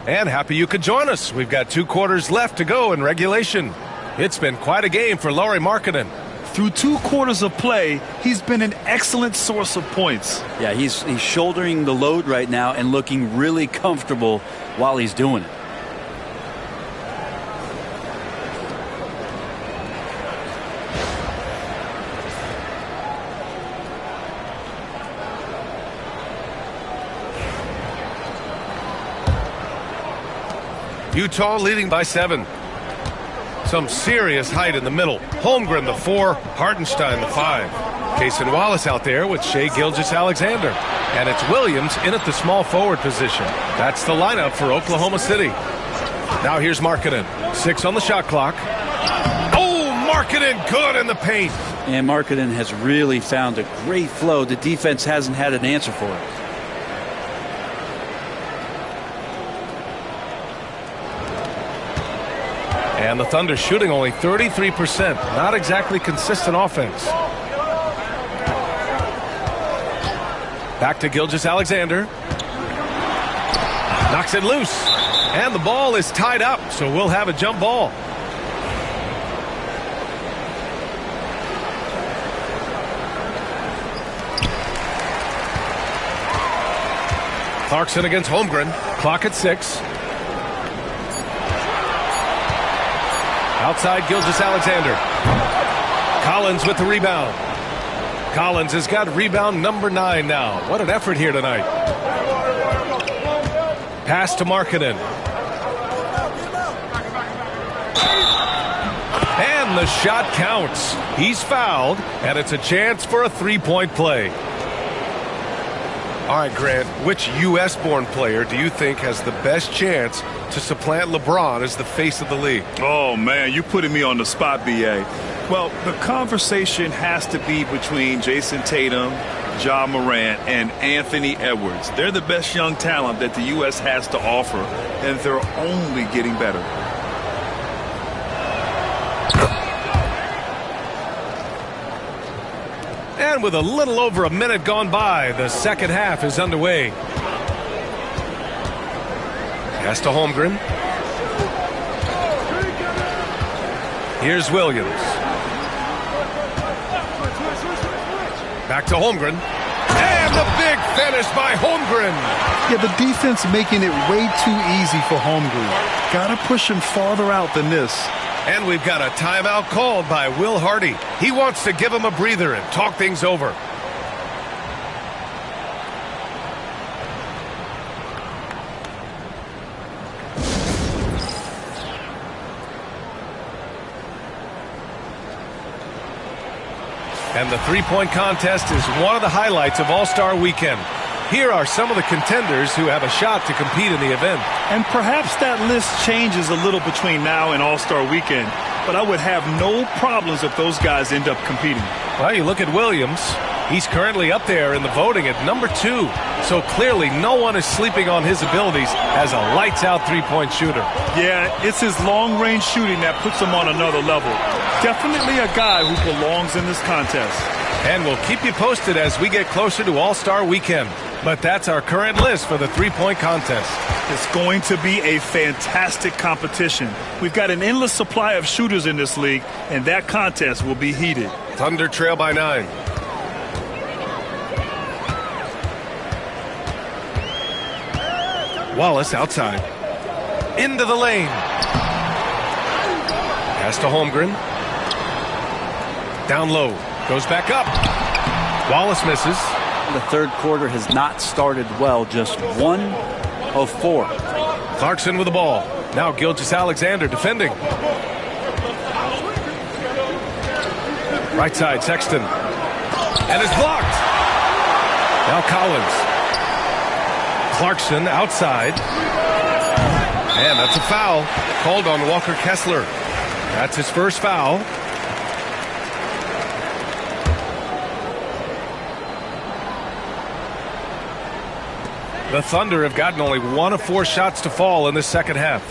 S1: And happy you could join us. We've got 2 quarters left to go in regulation. It's been quite a game for Lauri Markkanen.
S2: Through 2 quarters of play, he's been an excellent source of points.
S3: Yeah, he's shouldering the load right now and looking really comfortable while he's doing it.
S1: Utah leading by 7. Some serious height in the middle. Holmgren the 4, Hartenstein the 5. Cason Wallace out there with Shai Gilgeous-Alexander. And it's Williams in at the small forward position. That's the lineup for Oklahoma City. Now here's Markkanen. 6 on the shot clock. Oh, Markkanen good in the paint.
S3: And Markkanen has really found a great flow. The defense hasn't had an answer for it.
S1: And the Thunder shooting only 33%. Not exactly consistent offense. Back to Gilgeous-Alexander. Knocks it loose. And the ball is tied up, so we'll have a jump ball. Clarkson against Holmgren. Clock at 6. Outside Gilgeous-Alexander. Collins with the rebound. Collins has got rebound number 9 now. What an effort here tonight. Pass to Markkanen. And the shot counts. He's fouled, and it's a chance for a 3-point play. All right, Grant, which U.S.-born player do you think has the best chance to supplant LeBron as the face of the league?
S2: Oh, man, you're putting me on the spot, B.A. Well, the conversation has to be between Jason Tatum, Ja Morant, and Anthony Edwards. They're the best young talent that the U.S. has to offer, and they're only getting better.
S1: And with a little over a minute gone by, the second half is underway. Pass to Holmgren. Here's Williams. Back to Holmgren. And the big finish by Holmgren.
S2: Yeah, the defense making it way too easy for Holmgren. Gotta push him farther out than this.
S1: And we've got a timeout called by Will Hardy. He wants to give him a breather and talk things over. And the three-point contest is one of the highlights of All-Star Weekend. Here are some of the contenders who have a shot to compete in the event.
S2: And perhaps that list changes a little between now and All-Star Weekend, but I would have no problems if those guys end up competing.
S1: Well, you look at Williams. He's currently up there in the voting at number 2. So clearly no one is sleeping on his abilities as a lights-out three-point shooter.
S2: Yeah, it's his long-range shooting that puts him on another level. Definitely a guy who belongs in this contest.
S1: And we'll keep you posted as we get closer to All-Star Weekend. But that's our current list for the three-point contest.
S2: It's going to be a fantastic competition. We've got an endless supply of shooters in this league, and that contest will be heated.
S1: Thunder trail by 9. Wallace outside. Into the lane. Pass to Holmgren. Down low. Goes back up. Wallace misses.
S3: The third quarter has not started well. Just 1 of 4.
S1: Clarkson with the ball. Now Gilgeous-Alexander defending. Right side, Sexton. And it's blocked. Now Collins. Clarkson outside. And that's a foul called on Walker Kessler. That's his first foul. The Thunder have gotten only 1 of 4 shots to fall in this second half.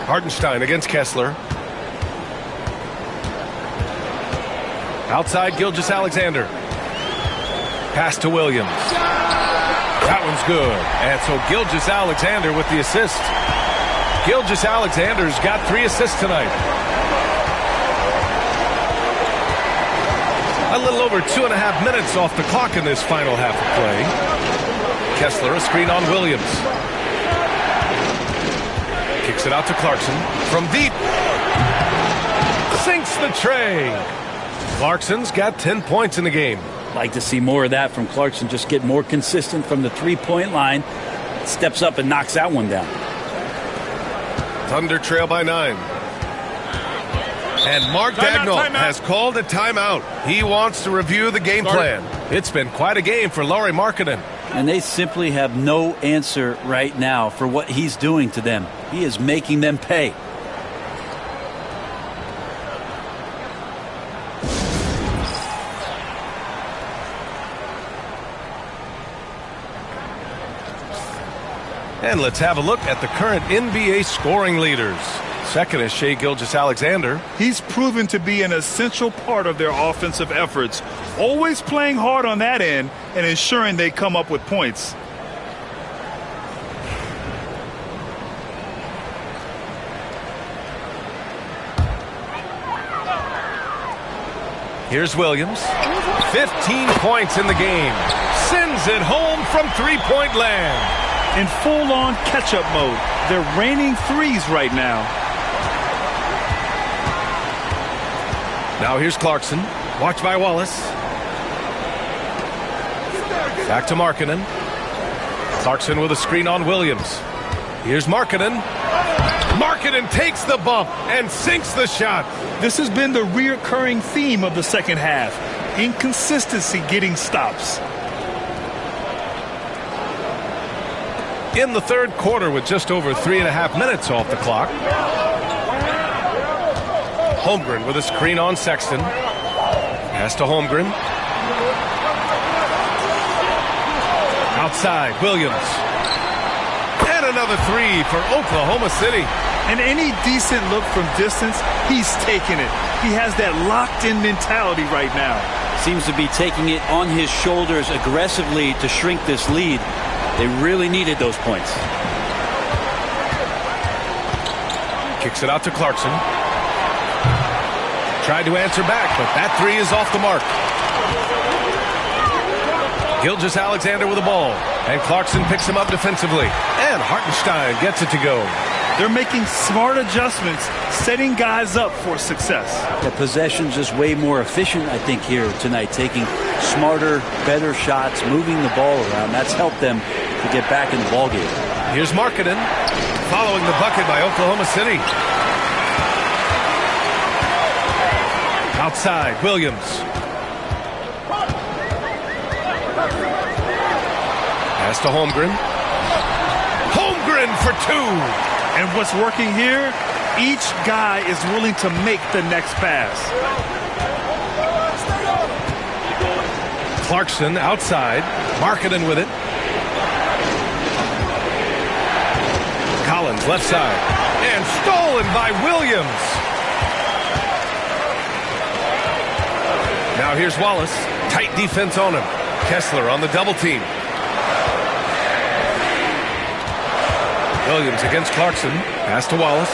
S1: Hartenstein against Kessler. Outside Gilgeous-Alexander. Pass to Williams. That one's good. And so Gilgeous-Alexander with the assist. Gilgeous-Alexander's got 3 assists tonight. A little over 2.5 minutes off the clock in this final half of play. Kessler, a screen on Williams. Kicks it out to Clarkson. From deep. Sinks the tray. Clarkson's got 10 points in the game.
S3: Like to see more of that from Clarkson. Just get more consistent from the three-point line. Steps up and knocks that one down.
S1: Thunder trail by 9. And Mark Daigneault has called a timeout. He wants to review the game plan. It's been quite a game for Lauri Markkanen.
S3: And they simply have no answer right now for what he's doing to them. He is making them pay.
S1: And let's have a look at the current NBA scoring leaders. Second is Shai Gilgeous-Alexander.
S2: He's proven to be an essential part of their offensive efforts, always playing hard on that end and ensuring they come up with points.
S1: Here's Williams. 15 points in the game. Sends it home from three-point land.
S2: In full-on catch-up mode. They're raining threes right now.
S1: Now here's Clarkson. Watched by Wallace. Back to Markkanen. Clarkson with a screen on Williams. Here's Markkanen. Markkanen takes the bump and sinks the shot.
S2: This has been the reoccurring theme of the second half. Inconsistency getting stops.
S1: In the third quarter with just over 3.5 minutes off the clock. Holmgren with a screen on Sexton. Pass to Holmgren. Outside, Williams. And another three for Oklahoma City.
S2: And any decent look from distance, he's taking it. He has that locked-in mentality right now.
S3: Seems to be taking it on his shoulders aggressively to shrink this lead. They really needed those points.
S1: Kicks it out to Clarkson. Tried to answer back, but that three is off the mark. Gilgeous-Alexander with the ball. And Clarkson picks him up defensively. And Hartenstein gets it to go.
S2: They're making smart adjustments, setting guys up for success.
S3: The possession's just way more efficient, I think, here tonight. Taking smarter, better shots, moving the ball around. That's helped them to get back in the ballgame.
S1: Here's Markkanen following the bucket by Oklahoma City. Outside, Williams. Pass to Holmgren. Holmgren for two.
S2: And what's working here, each guy is willing to make the next pass.
S1: Clarkson outside. Markkanen with it. Collins left side. And stolen by Williams. Now here's Wallace. Tight defense on him. Kessler on the double team. Williams against Clarkson. Pass to Wallace.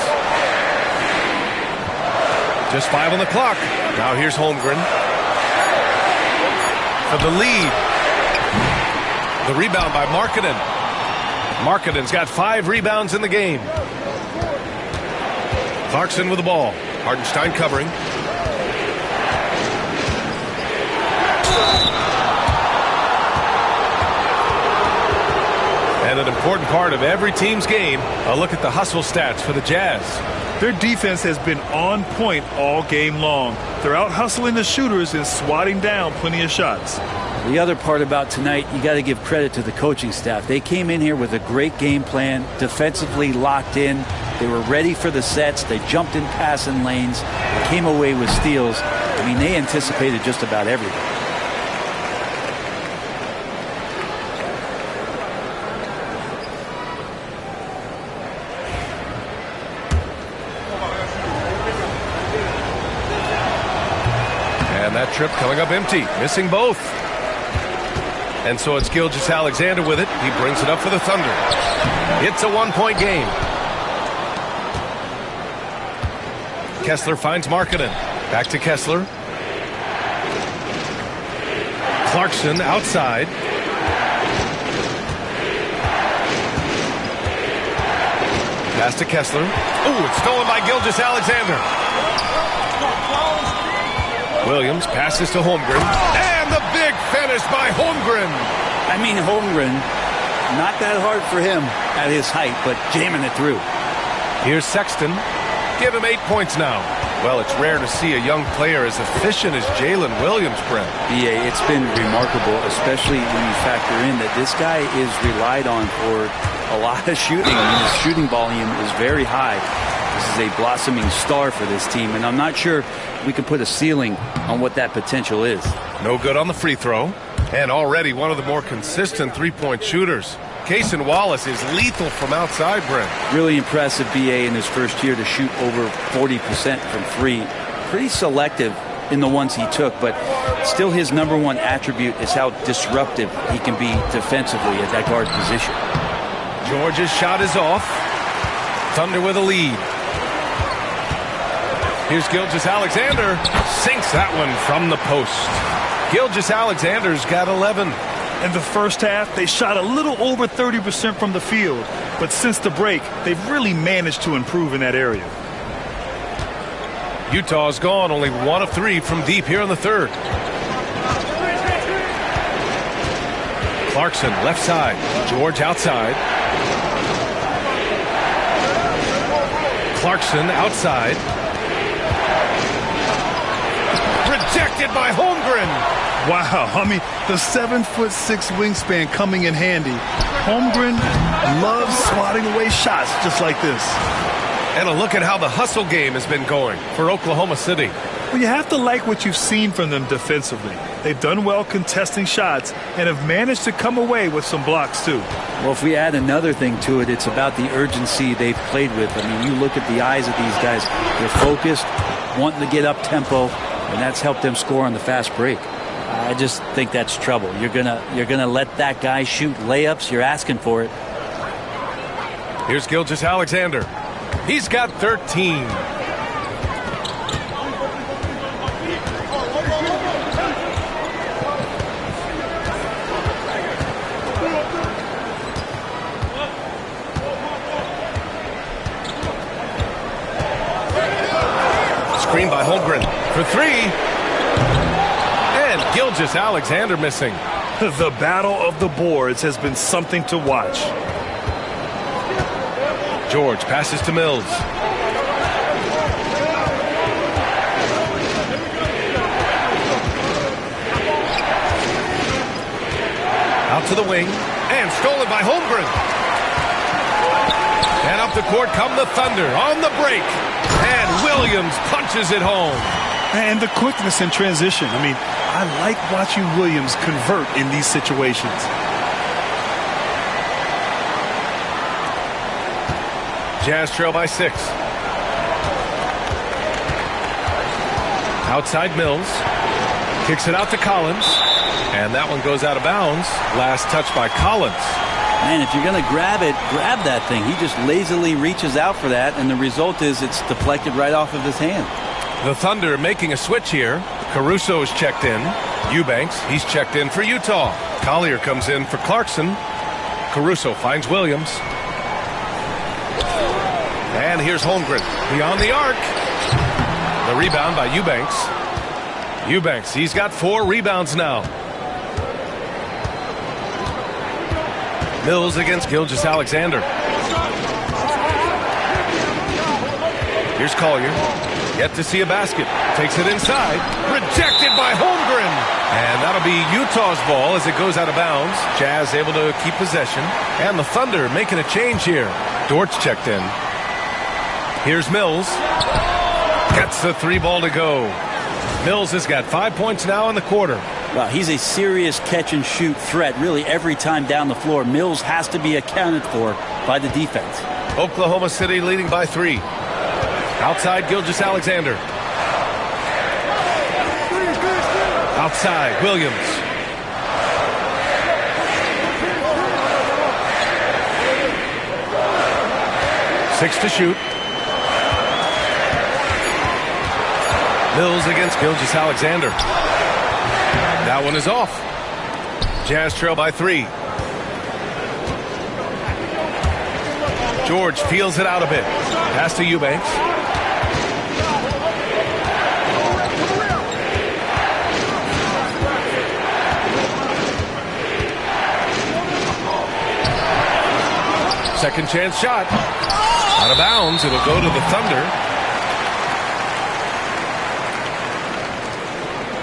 S1: Just 5 on the clock. Now here's Holmgren. For the lead. The rebound by Markkanen. Markkanen's got 5 rebounds in the game. Clarkson with the ball. Hartenstein covering. And an important part of every team's game, a look at the hustle stats for the Jazz.
S2: Their defense has been on point all game long. They're out hustling the shooters and swatting down plenty of shots.
S3: The other part about tonight, you got to give credit to the coaching staff. They came in here with a great game plan, defensively locked in. They were ready for the sets. They jumped in passing lanes, came away with steals. I mean, they anticipated just about everything.
S1: And that trip coming up empty, missing both. And so it's Gilgeous-Alexander with it. He brings it up for the Thunder. It's a 1-point game. Kessler finds Markkanen. Back to Kessler. Clarkson outside. Pass to Kessler. Ooh, it's stolen by Gilgeous-Alexander. Williams passes to Holmgren. And the big finish by Holmgren.
S3: I mean, Holmgren, not that hard for him at his height, but jamming it through.
S1: Here's Sexton. Give him 8 points now. Well, it's rare to see a young player as efficient as Jalen Williams, Brent.
S3: BA, it's been remarkable, especially when you factor in that this guy is relied on for a lot of shooting. I mean, his shooting volume is very high. This is a blossoming star for this team, and I'm not sure we can put a ceiling on what that potential is.
S1: No good on the free throw. And already one of the more consistent three-point shooters. Cason Wallace is lethal from outside, Brent.
S3: Really impressive, BA, in his first year to shoot over 40% from free. Pretty selective in the ones he took, but still his number one attribute is how disruptive he can be defensively at that guard position.
S1: George's shot is off. Thunder with a lead. Here's Gilgeous-Alexander. Sinks that one from the post. Gilgeous-Alexander's got 11.
S2: In the first half, they shot a little over 30% from the field. But since the break, they've really managed to improve in that area.
S1: Utah's gone only 1 of 3 from deep here in the third. Clarkson left side. George outside. Clarkson outside. Rejected by Holmgren.
S2: Wow, I mean, the 7'6" wingspan coming in handy. Holmgren loves swatting away shots just like this.
S1: And a look at how the hustle game has been going for Oklahoma City.
S2: Well, you have to like what you've seen from them defensively. They've done well contesting shots and have managed to come away with some blocks too.
S3: Well, if we add another thing to it, it's about the urgency they've played with. I mean, you look at the eyes of these guys. They're focused, wanting to get up tempo, and that's helped them score on the fast break. I just think that's trouble. You're gonna let that guy shoot layups. You're asking for it.
S1: Here's Gilgeous-Alexander. He's got 13. Screen by Holmgren for 3. And Gilgeous-Alexander missing.
S2: The battle of the boards has been something to watch.
S1: George passes to Mills. Out to the wing. And stolen by Holmgren. And up the court come the Thunder on the break. And Williams punches it home.
S2: And the quickness in transition. I mean, I like watching Williams convert in these situations.
S1: Jazz trail by 6. Outside Mills. Kicks it out to Collins. And that one goes out of bounds. Last touch by Collins.
S3: Man, if you're going to grab it, grab that thing. He just lazily reaches out for that, and the result is it's deflected right off of his hand.
S1: The Thunder making a switch here. Caruso's checked in. Eubanks, he's checked in for Utah. Collier comes in for Clarkson. Caruso finds Williams. And here's Holmgren beyond the arc. The rebound by Eubanks. Eubanks, he's got 4 rebounds now. Mills against Gilgeous-Alexander. Here's Collier. Yet to see a basket. Takes it inside. Rejected by Holmgren. And that'll be Utah's ball as it goes out of bounds. Jazz able to keep possession. And the Thunder making a change here. Dortch checked in. Here's Mills. Gets the 3 ball to go. Mills has got 5 points now in the quarter.
S3: Well, he's a serious catch-and-shoot threat really every time down the floor. Mills has to be accounted for by the defense.
S1: Oklahoma City leading by 3. Outside Gilgeous-Alexander. Outside Williams. Six to shoot. Mills against Gilgeous-Alexander. That one is off. Jazz trail by 3. George peels it out a bit. Pass to Eubanks. Second chance shot. Out of bounds. It'll go to the Thunder.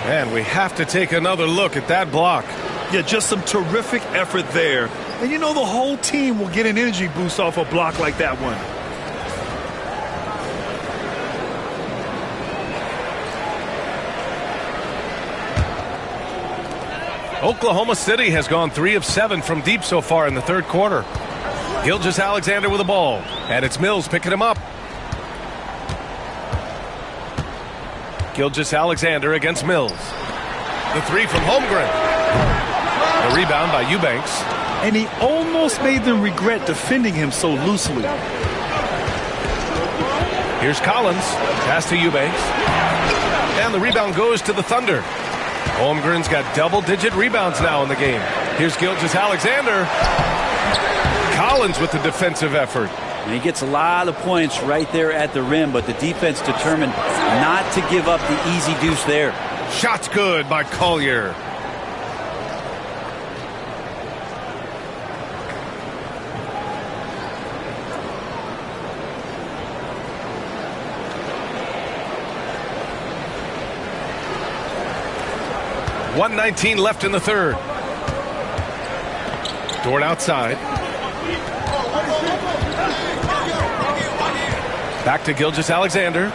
S1: And we have to take another look at that block.
S2: Yeah, just some terrific effort there. And you know the whole team will get an energy boost off a block like that one.
S1: Oklahoma City has gone 3 of 7 from deep so far in the third quarter. Gilgeous-Alexander with the ball. And it's Mills picking him up. Gilgeous-Alexander against Mills. The 3 from Holmgren. The rebound by Eubanks.
S2: And he almost made them regret defending him so loosely.
S1: Here's Collins. Pass to Eubanks. And the rebound goes to the Thunder. Holmgren's got double-digit rebounds now in the game. Here's Gilgeous-Alexander. Collins with the defensive effort.
S3: And he gets a lot of points right there at the rim, but the defense determined not to give up the easy deuce there.
S1: Shot's good by Collier. .119 left in the third. Dort outside. Back to Gilgeous-Alexander.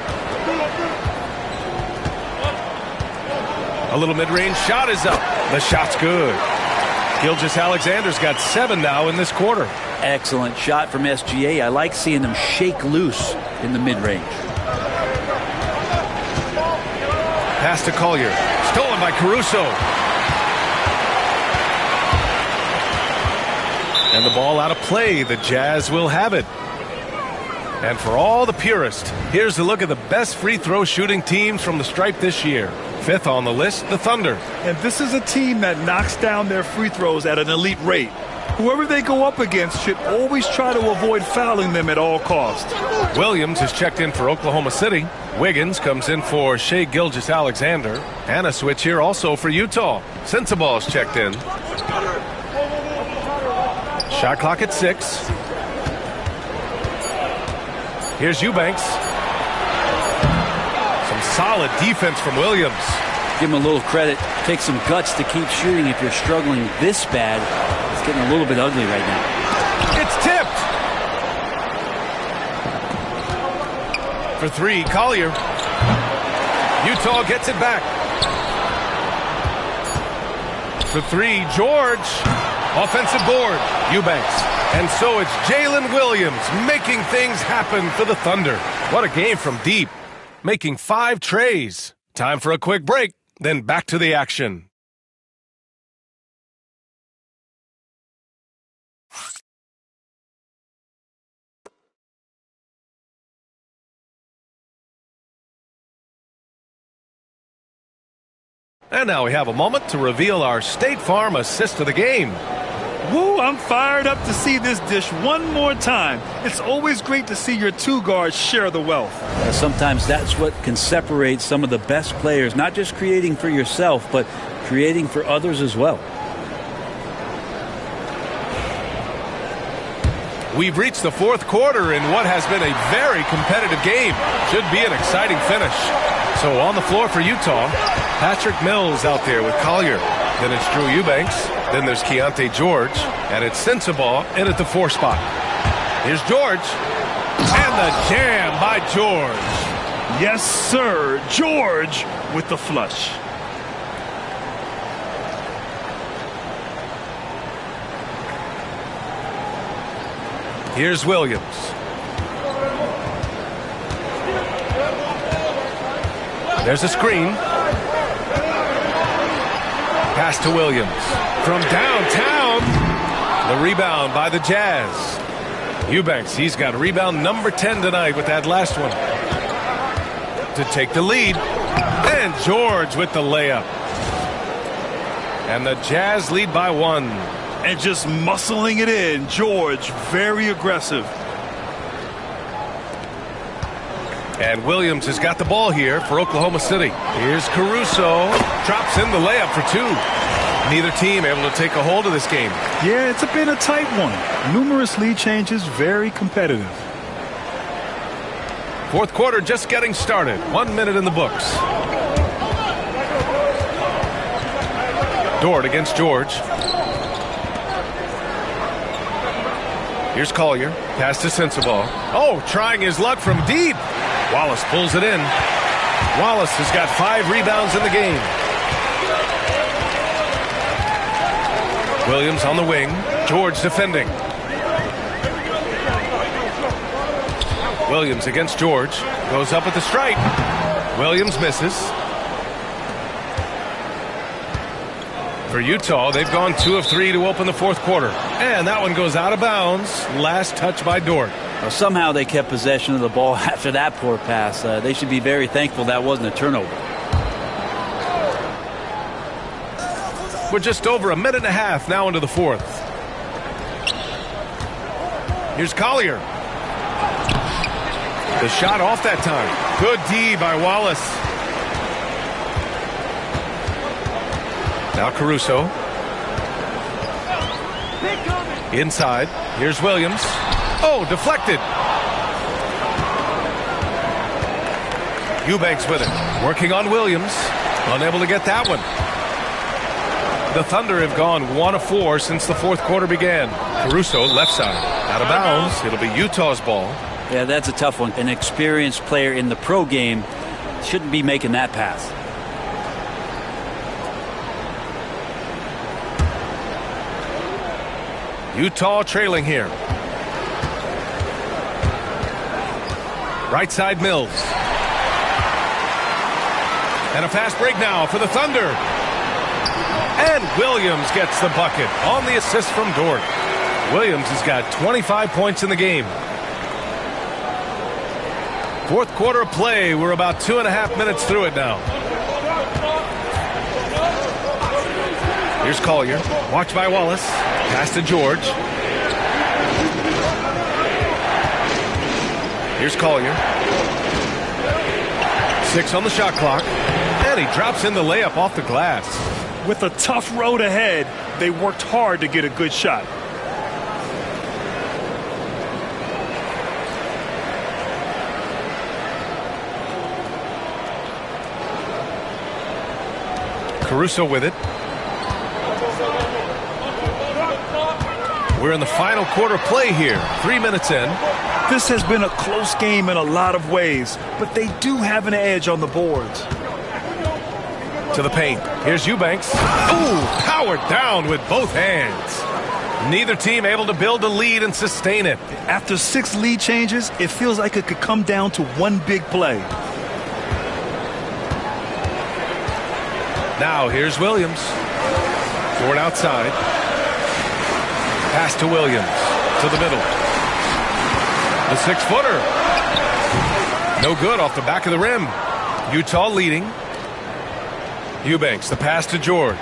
S1: A little mid-range shot is up. The shot's good. Gilgeous-Alexander's got 7 now in this quarter.
S3: Excellent shot from SGA. I like seeing them shake loose in the mid-range.
S1: Pass to Collier. Stolen by Caruso. And the ball out of play. The Jazz will have it. And for all the purists, here's a look at the best free throw shooting teams from the stripe this year. 5th on the list, the Thunder.
S2: And this is a team that knocks down their free throws at an elite rate. Whoever they go up against should always try to avoid fouling them at all costs.
S1: Williams is checked in for Oklahoma City. Wiggins comes in for Shai Gilgeous-Alexander. And a switch here also for Utah. Sensabaugh's checked in. Shot clock at 6. Here's Eubanks. Some solid defense from Williams.
S3: Give him a little credit. Take some guts to keep shooting if you're struggling this bad. It's getting a little bit ugly right now.
S1: It's tipped. For 3, Collier. Utah gets it back. For 3, George. Offensive board. Eubanks. And so it's Jalen Williams making things happen for the Thunder. What a game from deep. Making 5 trays. Time for a quick break. Then back to the action. And now we have a moment to reveal our State Farm assist of the game.
S2: Woo, I'm fired up to see this dish one more time. It's always great to see your two guards share the wealth.
S3: Sometimes that's what can separate some of the best players, not just creating for yourself, but creating for others as well.
S1: We've reached the fourth quarter in what has been a very competitive game. Should be an exciting finish. So on the floor for Utah, Patrick Mills out there with Collier. Then it's Drew Eubanks. Then there's Keontae George. And it's Sensabaugh in at the 4 spot. Here's George. And the jam by George.
S2: Yes, sir. George with the flush.
S1: Here's Williams. There's a screen. Pass to Williams. From downtown. The rebound by the Jazz. Eubanks, he's got rebound number 10 tonight with that last one. To take the lead. And George with the layup. And the Jazz lead by 1.
S2: And just muscling it in. George, very aggressive.
S1: And Williams has got the ball here for Oklahoma City. Here's Caruso. Drops in the layup for 2. Neither team able to take a hold of this game.
S2: Yeah, it's been a tight one. Numerous lead changes, very competitive.
S1: Fourth quarter just getting started. 1 minute in the books. Dort against George. Here's Collier. Pass to Sensabaugh. Oh, trying his luck from deep. Wallace pulls it in. Wallace has got 5 rebounds in the game. Williams on the wing. George defending. Williams against George. Goes up at the stripe. Williams misses. For Utah, they've gone 2 of 3 to open the fourth quarter. And that one goes out of bounds. Last touch by Dort.
S3: Well, somehow they kept possession of the ball after that poor pass. They should be very thankful that wasn't a turnover.
S1: We're just over a minute and a half now into the fourth. Here's Collier. The shot off that time. Good D by Wallace. Now Caruso. Inside. Here's Williams. Oh, deflected. Eubanks with it. Working on Williams. Unable to get that one. The Thunder have gone 1 of 4 since the fourth quarter began. Caruso, left side. Out of bounds. It'll be Utah's ball.
S3: Yeah, that's a tough one. An experienced player in the pro game shouldn't be making that pass.
S1: Utah trailing here. Right side Mills. And a fast break now for the Thunder. And Williams gets the bucket on the assist from Dort. Williams has got 25 points in the game. Fourth quarter play. We're about 2.5 minutes through it now. Here's Collier. Watched by Wallace. Pass to George. Here's Collier. 6 on the shot clock. And he drops in the layup off the glass.
S2: With a tough road ahead, they worked hard to get a good shot.
S1: Caruso with it. We're in the final quarter play here. 3 minutes in.
S2: This has been a close game in a lot of ways, but they do have an edge on the boards.
S1: To the paint. Here's Eubanks. Ooh, powered down with both hands. Neither team able to build a lead and sustain it.
S2: After 6 lead changes, it feels like it could come down to one big play.
S1: Now here's Williams. Ford outside. Pass to Williams. To the middle. The 6-footer. No good off the back of the rim. Utah leading. Eubanks, the pass to George.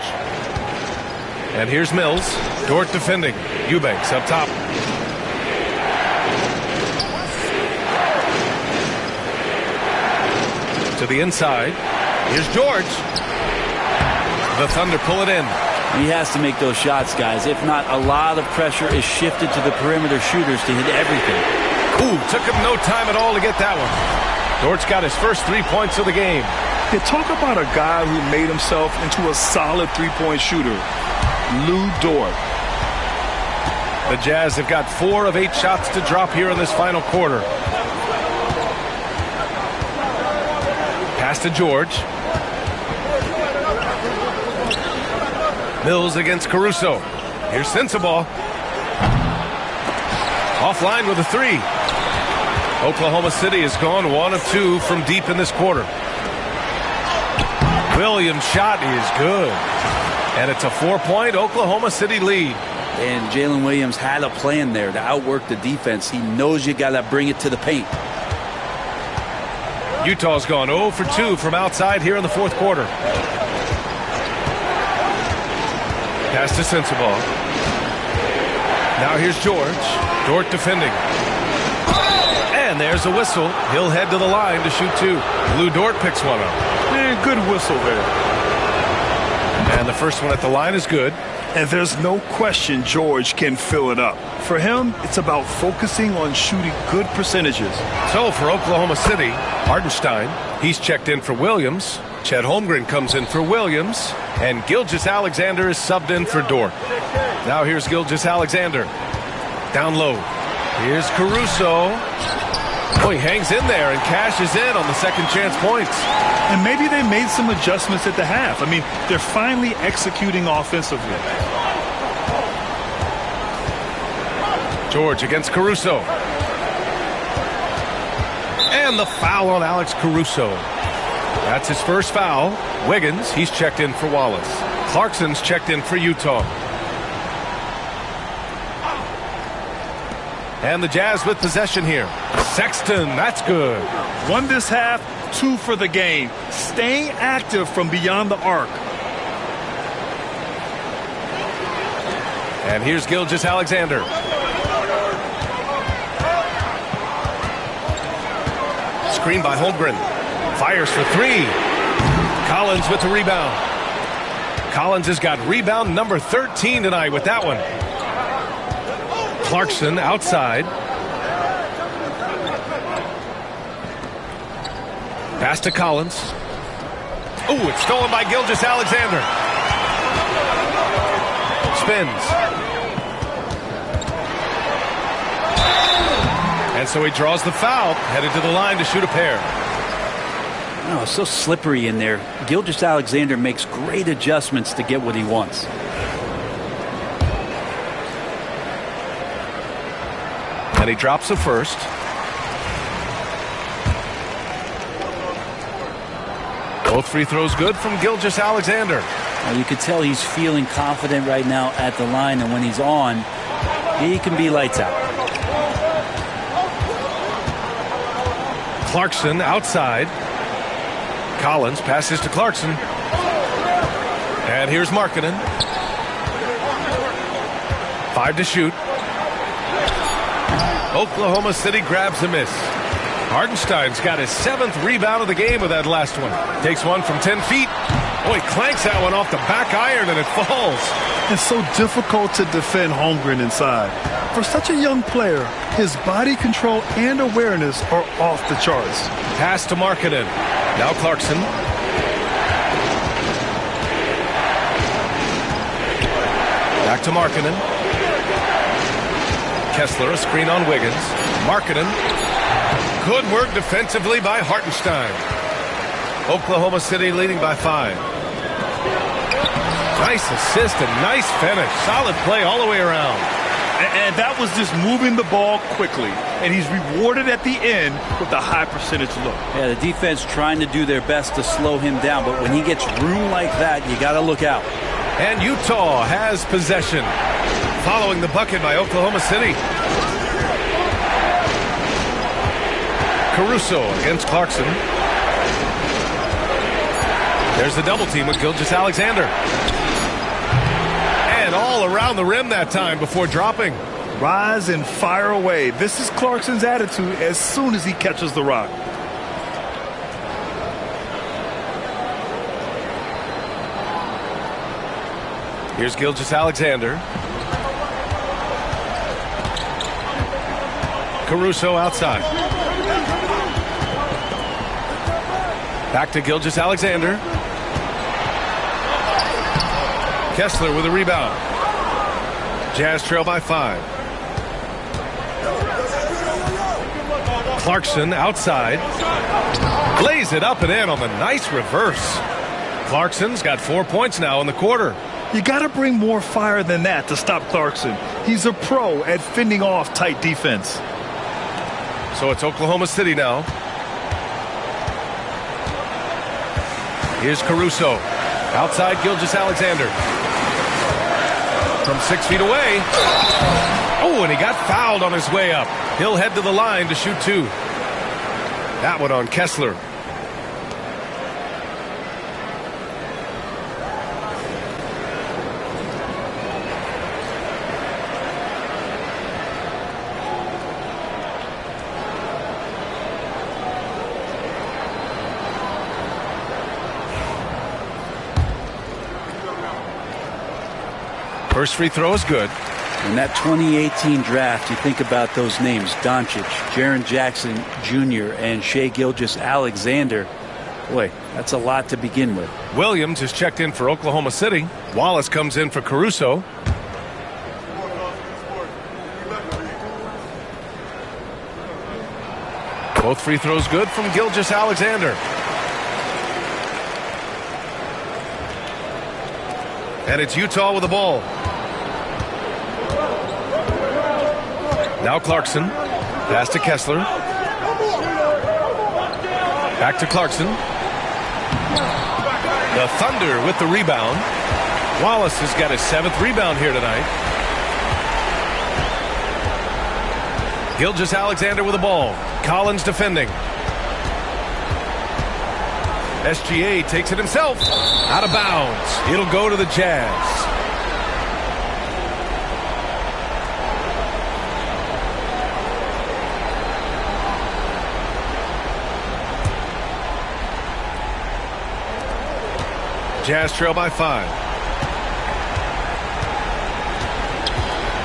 S1: And here's Mills. Dort defending. Eubanks up top. To the inside. Here's George. The Thunder pull it in.
S3: He has to make those shots, guys. If not, a lot of pressure is shifted to the perimeter shooters to hit everything.
S1: Ooh, took him no time at all to get that one. Dort's got his first 3 points of the game.
S2: Yeah, talk about a guy who made himself into a solid three-point shooter. Lou Dort.
S1: The Jazz have got 4 of 8 shots to drop here in this final quarter. Pass to George. Mills against Caruso. Here's Sensabaugh. Offline with a 3. Oklahoma City has gone 1 of 2 from deep in this quarter. Williams' shot is good. And it's a 4-point Oklahoma City lead.
S3: And Jalen Williams had a plan there to outwork the defense. He knows you got to bring it to the paint.
S1: Utah's gone 0 for 2 from outside here in the fourth quarter. Pass to Sensabaugh. Now here's George. Dort defending. And there's a whistle. He'll head to the line to shoot 2. Lou Dort picks one up.
S2: Yeah, good whistle there.
S1: And the first one at the line is good.
S2: And there's no question George can fill it up. For him, it's about focusing on shooting good percentages.
S1: So for Oklahoma City, Hartenstein, he's checked in for Williams. Chet Holmgren comes in for Williams. And Gilgeous-Alexander is subbed in for Dort. Now here's Gilgeous-Alexander. Down low. Here's Caruso. Oh, he hangs in there and cashes in on the second chance points.
S2: And maybe they made some adjustments at the half. I mean, they're finally executing offensively.
S1: George against Caruso. And the foul on Alex Caruso. That's his first foul. Wiggins, he's checked in for Wallace. Clarkson's checked in for Utah. And the Jazz with possession here. Sexton, that's good.
S2: 1 this half, 2 for the game. Staying active from beyond the arc.
S1: And here's Gilgeous-Alexander. Screen by Holmgren. Fires for 3. Collins with the rebound. Collins has got rebound number 13 tonight with that one. Clarkson outside. Pass to Collins. Ooh, it's stolen by Gilgeous-Alexander. Spins. And so he draws the foul, headed to the line to shoot a pair.
S3: Oh, so slippery in there. Gilgeous-Alexander makes great adjustments to get what he wants.
S1: And he drops the first. Both free throws good from Gilgeous-Alexander.
S3: Well, you could tell he's feeling confident right now at the line, and when he's on, he can be lights out.
S1: Clarkson outside. Collins passes to Clarkson. And here's Markkanen. 5 to shoot. Oklahoma City grabs a miss. Hartenstein's got his 7th rebound of the game with that last one. Takes one from 10 feet. Oh, he clanks that one off the back iron and it falls.
S2: It's so difficult to defend Holmgren inside. For such a young player, his body control and awareness are off the charts.
S1: Pass to Markkanen. Now Clarkson. Back to Markkanen. Kessler, a screen on Wiggins. Markkanen. Good work defensively by Hartenstein. Oklahoma City leading by 5. Nice assist and nice finish. Solid play all the way around.
S2: And that was just moving the ball quickly. And he's rewarded at the end with a high percentage look.
S3: Yeah, the defense trying to do their best to slow him down, but when he gets room like that, you got to look out.
S1: And Utah has possession. Following the bucket by Oklahoma City. Caruso against Clarkson. There's the double team with Gilgeous-Alexander. And all around the rim that time before dropping.
S2: Rise and fire away. This is Clarkson's attitude as soon as he catches the rock.
S1: Here's Gilgeous-Alexander. Caruso outside. Back to Gilgeous-Alexander. Kessler with a rebound. Jazz trail by 5. Clarkson outside. Lays it up and in on the nice reverse. Clarkson's got 4 points now in the quarter.
S2: You got to bring more fire than that to stop Clarkson. He's a pro at fending off tight defense.
S1: So it's Oklahoma City now. Here's Caruso. Outside Gilgeous-Alexander. From 6 feet away. Oh, and he got fouled on his way up. He'll head to the line to shoot 2. That one on Kessler. First free throw is good.
S3: In that 2018 draft, you think about those names, Doncic, Jaren Jackson Jr., and Shai Gilgeous-Alexander. Boy, that's a lot to begin with.
S1: Williams is checked in for Oklahoma City. Wallace comes in for Caruso. Both free throws good from Gilgeous-Alexander. And it's Utah with the ball. Now Clarkson. Pass to Kessler. Back to Clarkson. The Thunder with the rebound. Wallace has got his 7th rebound here tonight. Gilgeous-Alexander with the ball. Collins defending. SGA takes it himself. Out of bounds. It'll go to the Jazz. Jazz trail by 5.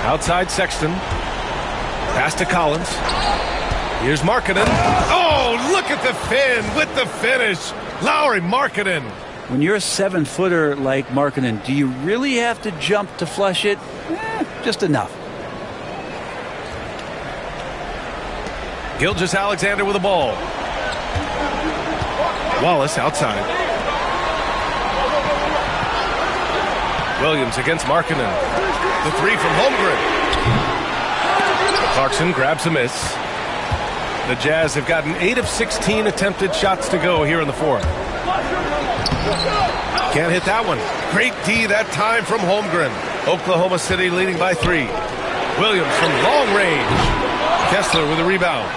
S1: Outside Sexton. Pass to Collins. Here's Markkanen. Oh, look at the fin with the finish. Lauri Markkanen.
S3: When you're a 7-footer like Markkanen, do you really have to jump to flush it? Just enough.
S1: Gilgeous-Alexander with the ball. Wallace outside. Williams against Markkanen. The 3 from Holmgren. Clarkson grabs a miss. The Jazz have gotten 8 of 16 attempted shots to go here in the 4th. Can't hit that one. Great D that time from Holmgren. Oklahoma City leading by 3. Williams from long range. Kessler with a rebound.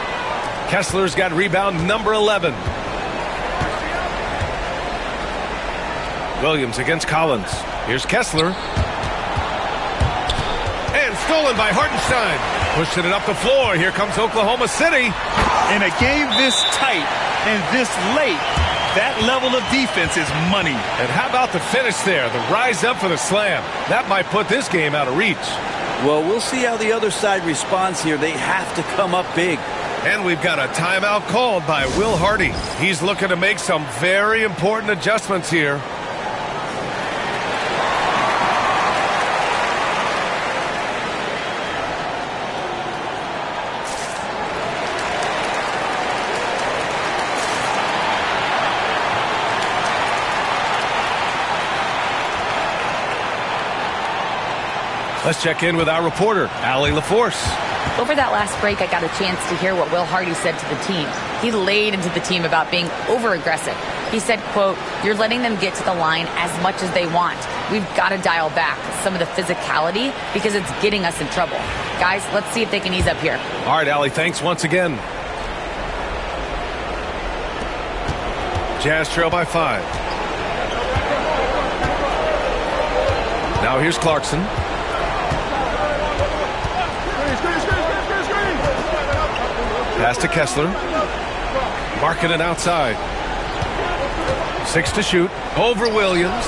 S1: Kessler's got rebound number 11. Williams against Collins. Here's Kessler. And stolen by Hartenstein. Pushing it up the floor. Here comes Oklahoma City.
S2: In a game this tight and this late, that level of defense is money.
S1: And how about the finish there? The rise up for the slam. That might put this game out of reach.
S3: Well, we'll see how the other side responds here. They have to come up big.
S1: And we've got a timeout called by Will Hardy. He's looking to make some very important adjustments here. Let's check in with our reporter, Allie LaForce.
S4: Over that last break, I got a chance to hear what Will Hardy said to the team. He laid into the team about being over-aggressive. He said, quote, "You're letting them get to the line as much as they want. We've got to dial back some of the physicality because it's getting us in trouble. Guys, let's see if they can ease up here."
S1: All right, Allie, thanks once again. Jazz trail by 5. Now here's Clarkson. Pass to Kessler. Marking it outside. 6 to shoot. Over Williams.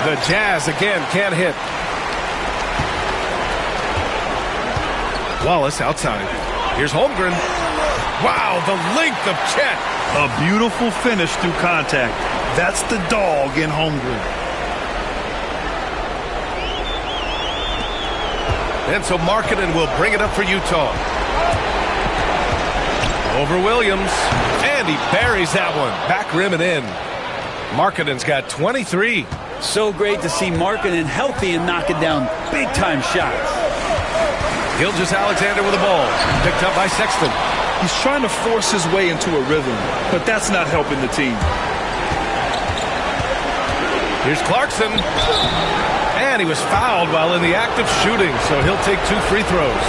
S1: The Jazz again can't hit. Wallace outside. Here's Holmgren. Wow, the length of Chet.
S2: A beautiful finish through contact. That's the dog in Holmgren.
S1: And so Markkanen will bring it up for Utah. Over Williams. And he buries that one. Back rim and in. Markkanen's got 23.
S3: So great to see Markkanen healthy and knocking down big-time shots.
S1: Gilgeous-Alexander with the ball. Picked up by Sexton.
S2: He's trying to force his way into a rhythm, but that's not helping the team.
S1: Here's Clarkson. And he was fouled while in the act of shooting, so he'll take 2 free throws.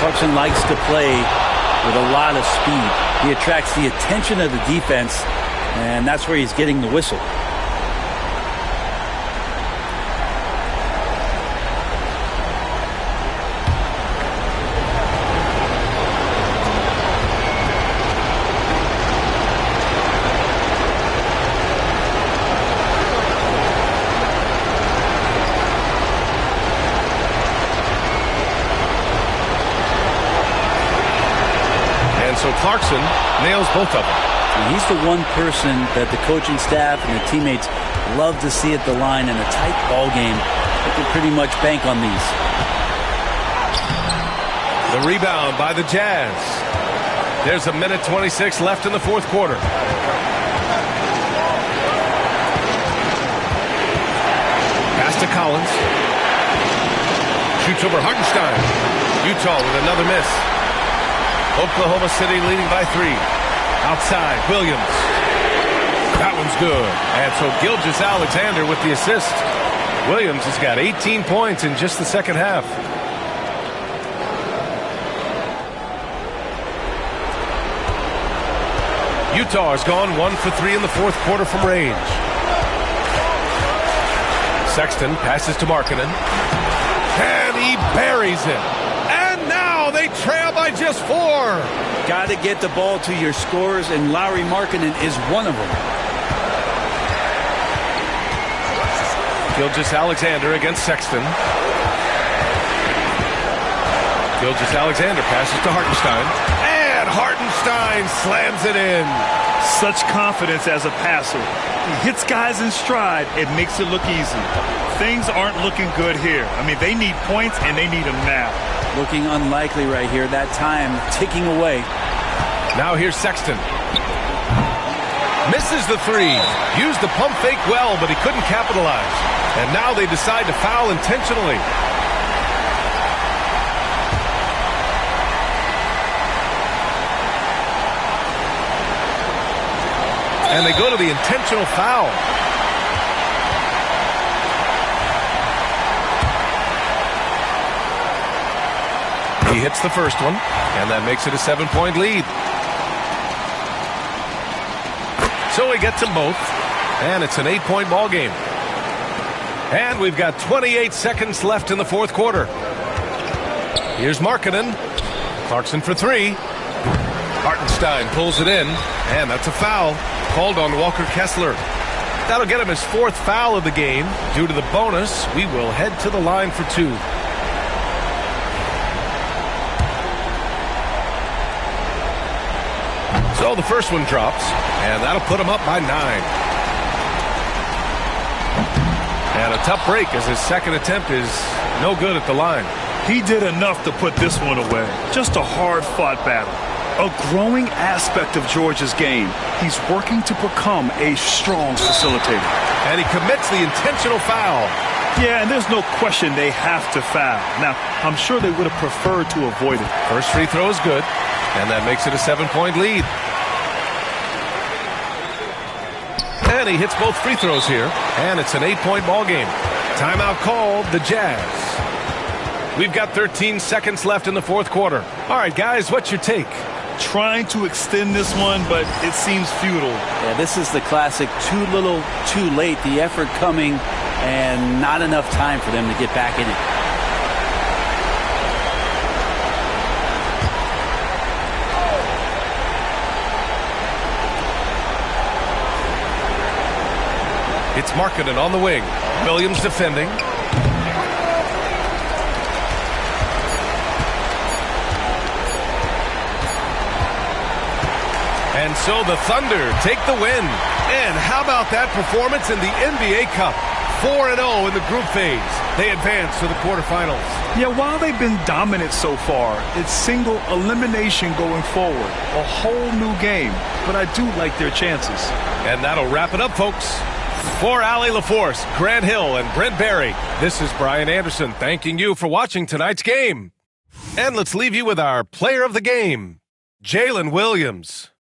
S3: Clarkson likes to play with a lot of speed. He attracts the attention of the defense, and that's where he's getting the whistle.
S1: So Clarkson nails both of them.
S3: And he's the one person that the coaching staff and the teammates love to see at the line in a tight ball game. They can pretty much bank on these.
S1: The rebound by the Jazz. There's 1:26 left in the fourth quarter. Pass to Collins. Shoots over Hartenstein. Utah with another miss. Oklahoma City leading by 3. Outside, Williams. That one's good. And so Gilgeous-Alexander with the assist. Williams has got 18 points in just the second half. Utah has gone 1 for 3 in the fourth quarter from range. Sexton passes to Markkanen. And he buries it. And now they trail by just 4.
S3: Got to get the ball to your scorers, and Lauri Markkanen is one of them.
S1: Gilgeous-Alexander against Sexton. Gilgeous-Alexander passes to Hartenstein. And Hartenstein slams it in.
S2: Such confidence as a passer. He hits guys in stride. It makes it look easy. Things aren't looking good here. I mean, they need points, and they need them now.
S3: Looking unlikely right here. That time ticking away.
S1: Now here's Sexton. Misses the 3. Used the pump fake well, but he couldn't capitalize. And now they decide to foul intentionally. And they go to the intentional foul. He hits the first one, and that makes it a 7-point lead. So he gets them both, and it's an 8-point ball game. And we've got 28 seconds left in the fourth quarter. Here's Markkanen. Clarkson for 3. Hartenstein pulls it in, and that's a foul called on Walker Kessler. That'll get him his 4th foul of the game. Due to the bonus, we will head to the line for 2. So the first one drops, and that'll put him up by 9. And a tough break as his second attempt is no good at the line.
S2: He did enough to put this one away. Just a hard-fought battle. A growing aspect of George's game. He's working to become a strong facilitator.
S1: And he commits the intentional foul.
S2: Yeah, and there's no question they have to foul. Now, I'm sure they would have preferred to avoid it.
S1: First free throw is good, and that makes it a 7-point lead. And he hits both free throws here, and it's an 8-point ball game. Timeout called, the Jazz. We've got 13 seconds left in the fourth quarter. All right, guys, what's your take?
S2: Trying to extend this one, but it seems futile.
S3: Yeah, this is the classic too little, too late. The effort coming and not enough time for them to get back in it.
S1: It's Markkanen on the wing. Williams defending. And so the Thunder take the win. And how about that performance in the NBA Cup? 4-0 in the group phase. They advance to the quarterfinals.
S2: Yeah, while they've been dominant so far, it's single elimination going forward. A whole new game. But I do like their chances.
S1: And that'll wrap it up, folks. For Allie LaForce, Grant Hill, and Brent Barry, this is Brian Anderson thanking you for watching tonight's game. And let's leave you with our player of the game, Jalen Williams.